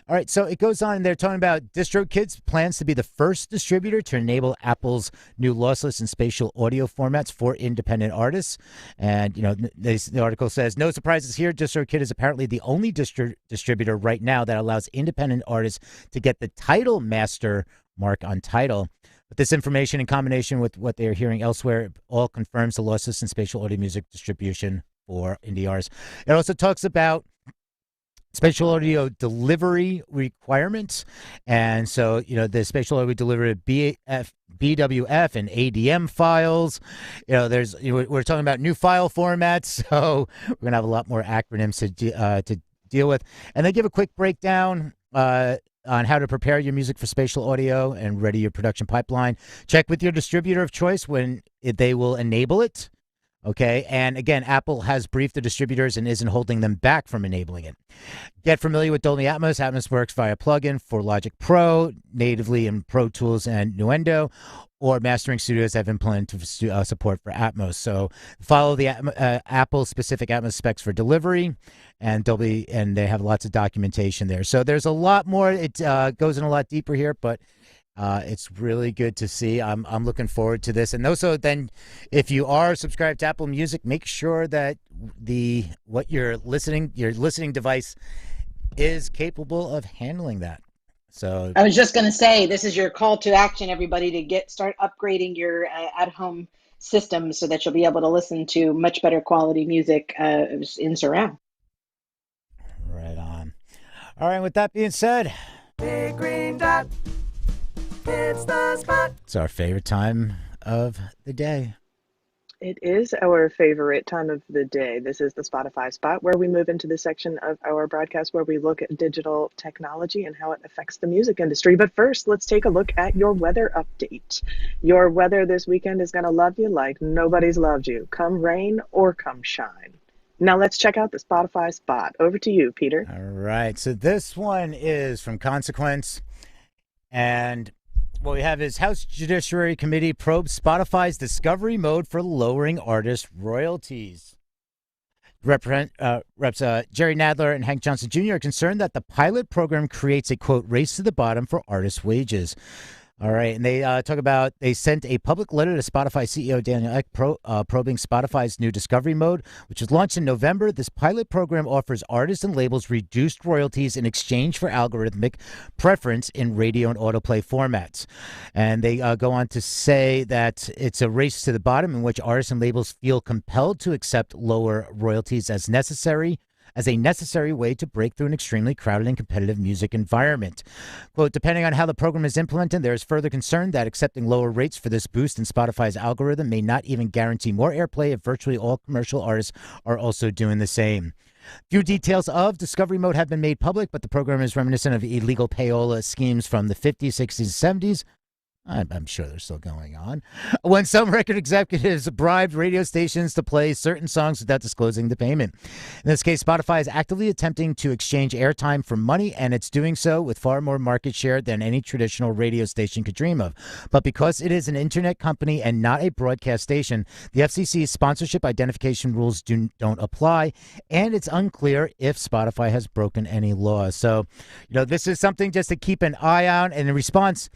All right, so it goes on, and they're talking about DistroKid's plans to be the first distributor to enable Apple's new lossless and spatial audio formats for independent artists. And, the article says, no surprises here. DistroKid is apparently the only distributor right now that allows independent artists to get the title master mark on title. But this information, in combination with what they're hearing elsewhere, all confirms the lossless and spatial audio music distribution for indie artists. It also talks about spatial audio delivery requirements. And so, the spatial audio delivery BWF and ADM files. We're talking about new file formats. So we're going to have a lot more acronyms to deal with. And they give a quick breakdown on how to prepare your music for spatial audio and ready your production pipeline. Check with your distributor of choice when they will enable it. Okay, and again, Apple has briefed the distributors and isn't holding them back from enabling it. Get familiar with Dolby Atmos. Atmos works via plugin for Logic Pro, natively in Pro Tools and Nuendo, or mastering studios have implemented support for Atmos. So follow the Apple-specific Atmos specs for delivery, and Dolby, and they have lots of documentation there. So there's a lot more. It goes in a lot deeper here, but it's really good to see. I'm looking forward to this. And also, then, if you are subscribed to Apple Music, make sure that your listening device is capable of handling that. So I was just going to say, this is your call to action, everybody, to start upgrading your at-home system so that you'll be able to listen to much better quality music in surround. Right on. All right. With that being said, Big green dot. It's the spot. It's our favorite time of the day. It is our favorite time of the day. This is the Spotify Spot, where we move into the section of our broadcast where we look at digital technology and how it affects the music industry. But first, let's take a look at your weather update. Your weather this weekend is going to love you like nobody's loved you, come rain or come shine. Now let's check out the Spotify Spot. Over to you, Peter. All right. So this one is from Consequence. And what we have is House Judiciary Committee probes Spotify's discovery mode for lowering artist royalties. Reps Jerry Nadler and Hank Johnson Jr. are concerned that the pilot program creates a, quote, race to the bottom for artists' wages. All right, and they sent a public letter to Spotify CEO Daniel Ek probing Spotify's new discovery mode, which was launched in November. This pilot program offers artists and labels reduced royalties in exchange for algorithmic preference in radio and autoplay formats. And they go on to say that it's a race to the bottom in which artists and labels feel compelled to accept lower royalties as necessary as a necessary way to break through an extremely crowded and competitive music environment. Quote, depending on how the program is implemented, there is further concern that accepting lower rates for this boost in Spotify's algorithm may not even guarantee more airplay if virtually all commercial artists are also doing the same. Few details of Discovery Mode have been made public, but the program is reminiscent of illegal payola schemes from the 50s, 60s, 70s. I'm sure they're still going on. When some record executives bribed radio stations to play certain songs without disclosing the payment. In this case, Spotify is actively attempting to exchange airtime for money, and it's doing so with far more market share than any traditional radio station could dream of. But because it is an internet company and not a broadcast station, the FCC's sponsorship identification rules don't apply, and it's unclear if Spotify has broken any laws. So, this is something just to keep an eye on. And in response,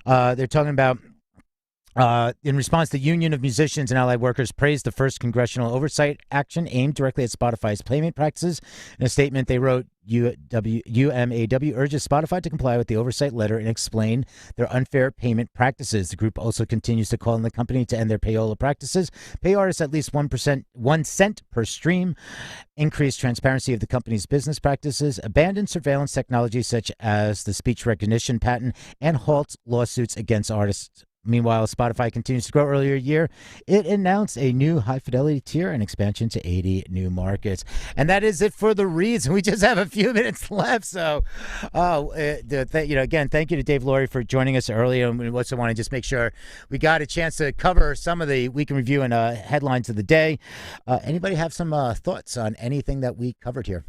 they're talking about, in response, the Union of Musicians and Allied Workers praised the first congressional oversight action aimed directly at Spotify's payment practices. In a statement, they wrote, UMAW urges Spotify to comply with the oversight letter and explain their unfair payment practices. The group also continues to call on the company to end their payola practices, pay artists at least 1 cent per stream, increase transparency of the company's business practices, abandon surveillance technologies such as the speech recognition patent, and halt lawsuits against artists. Meanwhile, Spotify continues to grow. Earlier year, it announced a new high-fidelity tier and expansion to 80 new markets. And that is it for the reads. We just have a few minutes left. So, again, thank you to Dave Lory for joining us early. And we also want to just make sure we got a chance to cover some of the week in review and headlines of the day. Anybody have some thoughts on anything that we covered here?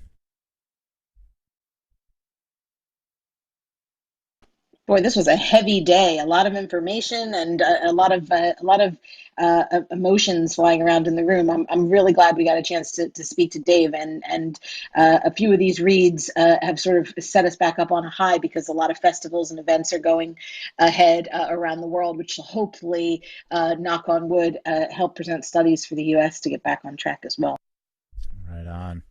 Boy, this was a heavy day. A lot of information and a lot of emotions flying around in the room. I'm really glad we got a chance to speak to Dave, and a few of these reads have sort of set us back up on a high because a lot of festivals and events are going ahead around the world, which will hopefully, knock on wood, help present studies for the U.S. to get back on track as well. Right on.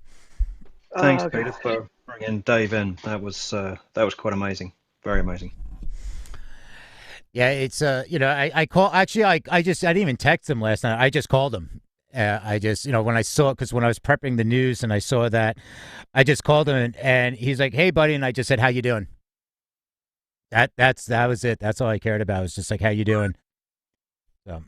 Thanks, Peter, for bringing Dave in. That was quite amazing. Very amazing. Yeah, it's I call actually I didn't even text him last night. I just called him. I just when I saw it, because when I was prepping the news and I saw that, I just called him and he's like, "Hey, buddy," and I just said, "How you doing?" That was it. That's all I cared about. It was just like, "How you doing?" So,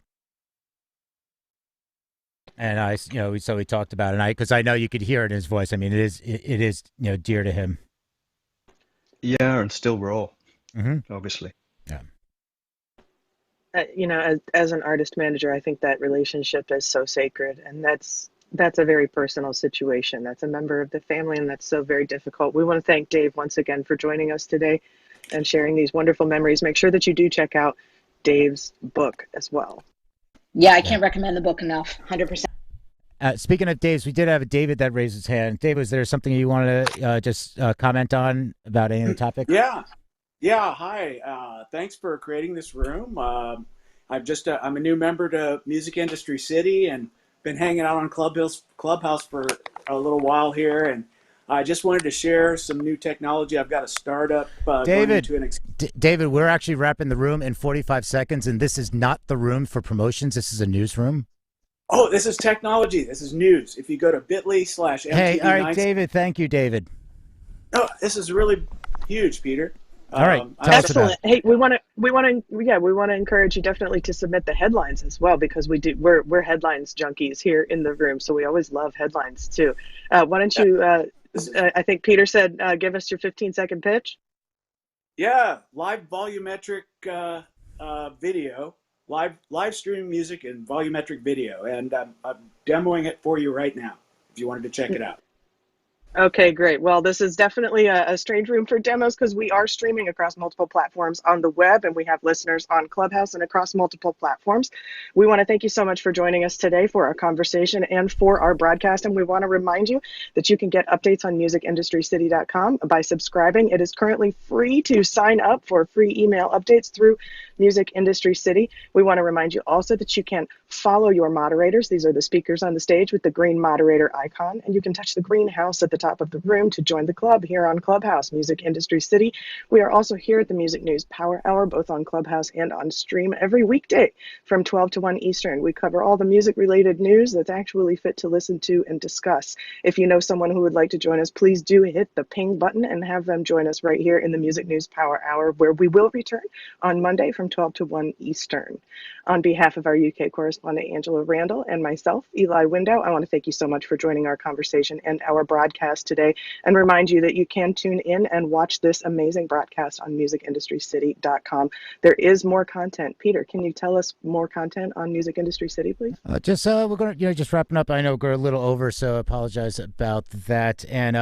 and so we talked about it. And because I know you could hear it in his voice. I mean, it is dear to him. Yeah, and still raw, obviously. Yeah. As an artist manager, I think that relationship is so sacred, and that's a very personal situation. That's a member of the family, and that's so very difficult. We want to thank Dave once again for joining us today and sharing these wonderful memories. Make sure that you do check out Dave's book as well. Yeah, I can't recommend the book enough. 100%. Speaking of Dave's, we did have a David that raised his hand. Dave, was there something you wanted to just comment on about any of the topic? Yeah. Hi. Thanks for creating this room. I'm a new member to Music Industry City and been hanging out on Clubhouse for a little while here. And I just wanted to share some new technology. I've got a startup. David, we're actually wrapping the room in 45 seconds, and this is not the room for promotions. This is a newsroom. Oh, this is technology. This is news. If you go to bit.ly/MTV. Hey, all right, David. Thank you, David. Oh, this is really huge, Peter. All right, excellent. Hey, we want to encourage you definitely to submit the headlines as well, because we're headlines junkies here in the room, so we always love headlines too. Why don't you? I think Peter said, give us your 15-second pitch. Yeah, live volumetric video. Live streaming music and volumetric video, and I'm demoing it for you right now if you wanted to check it out. Okay, great. Well, this is definitely a strange room for demos because we are streaming across multiple platforms on the web, and we have listeners on Clubhouse and across multiple platforms. We want to thank you so much for joining us today for our conversation and for our broadcast. And we want to remind you that you can get updates on musicindustrycity.com by subscribing. It is currently free to sign up for free email updates through Music Industry City. We want to remind you also that you can follow your moderators. These are the speakers on the stage with the green moderator icon, and you can touch the green house at the top top of the room to join the club here on Clubhouse, Music Industry City. We are also here at the Music News Power Hour, both on Clubhouse and on stream every weekday from 12 to 1 Eastern. We cover all the music-related news that's actually fit to listen to and discuss. If you know someone who would like to join us, please do hit the ping button and have them join us right here in the Music News Power Hour, where we will return on Monday from 12 to 1 Eastern. On behalf of our UK correspondent, Angela Randall, and myself, Eli Window, I want to thank you so much for joining our conversation and our broadcast today, and remind you that you can tune in and watch this amazing broadcast on musicindustrycity.com. There is more content. Peter, can you tell us more content on Music Industry City, please? We're going to, just wrapping up. I know we're a little over, so I apologize about that. And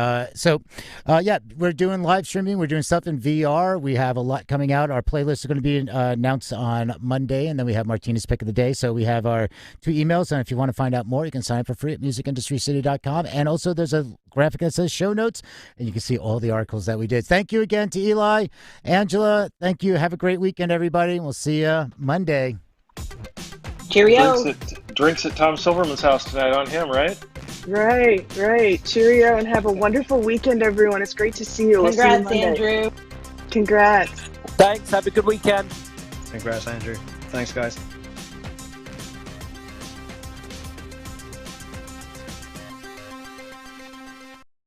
we're doing live streaming. We're doing stuff in VR. We have a lot coming out. Our playlist is going to be announced on Monday, and then we have Martina's Pick of the Day. So we have our 2 emails, and if you want to find out more, you can sign up for free at musicindustrycity.com. And also there's a graphic that says show notes, and you can see all the articles that we did. Thank you again to Eli. Angela, thank you. Have a great weekend, everybody. We'll see you Monday. Cheerio. Drinks at Tom Silverman's house tonight on him, right? Right. Cheerio, and have a wonderful weekend, everyone. It's great to see you. Congrats, Andrew. Congrats. Thanks. Have a good weekend. Congrats, Andrew. Thanks, guys.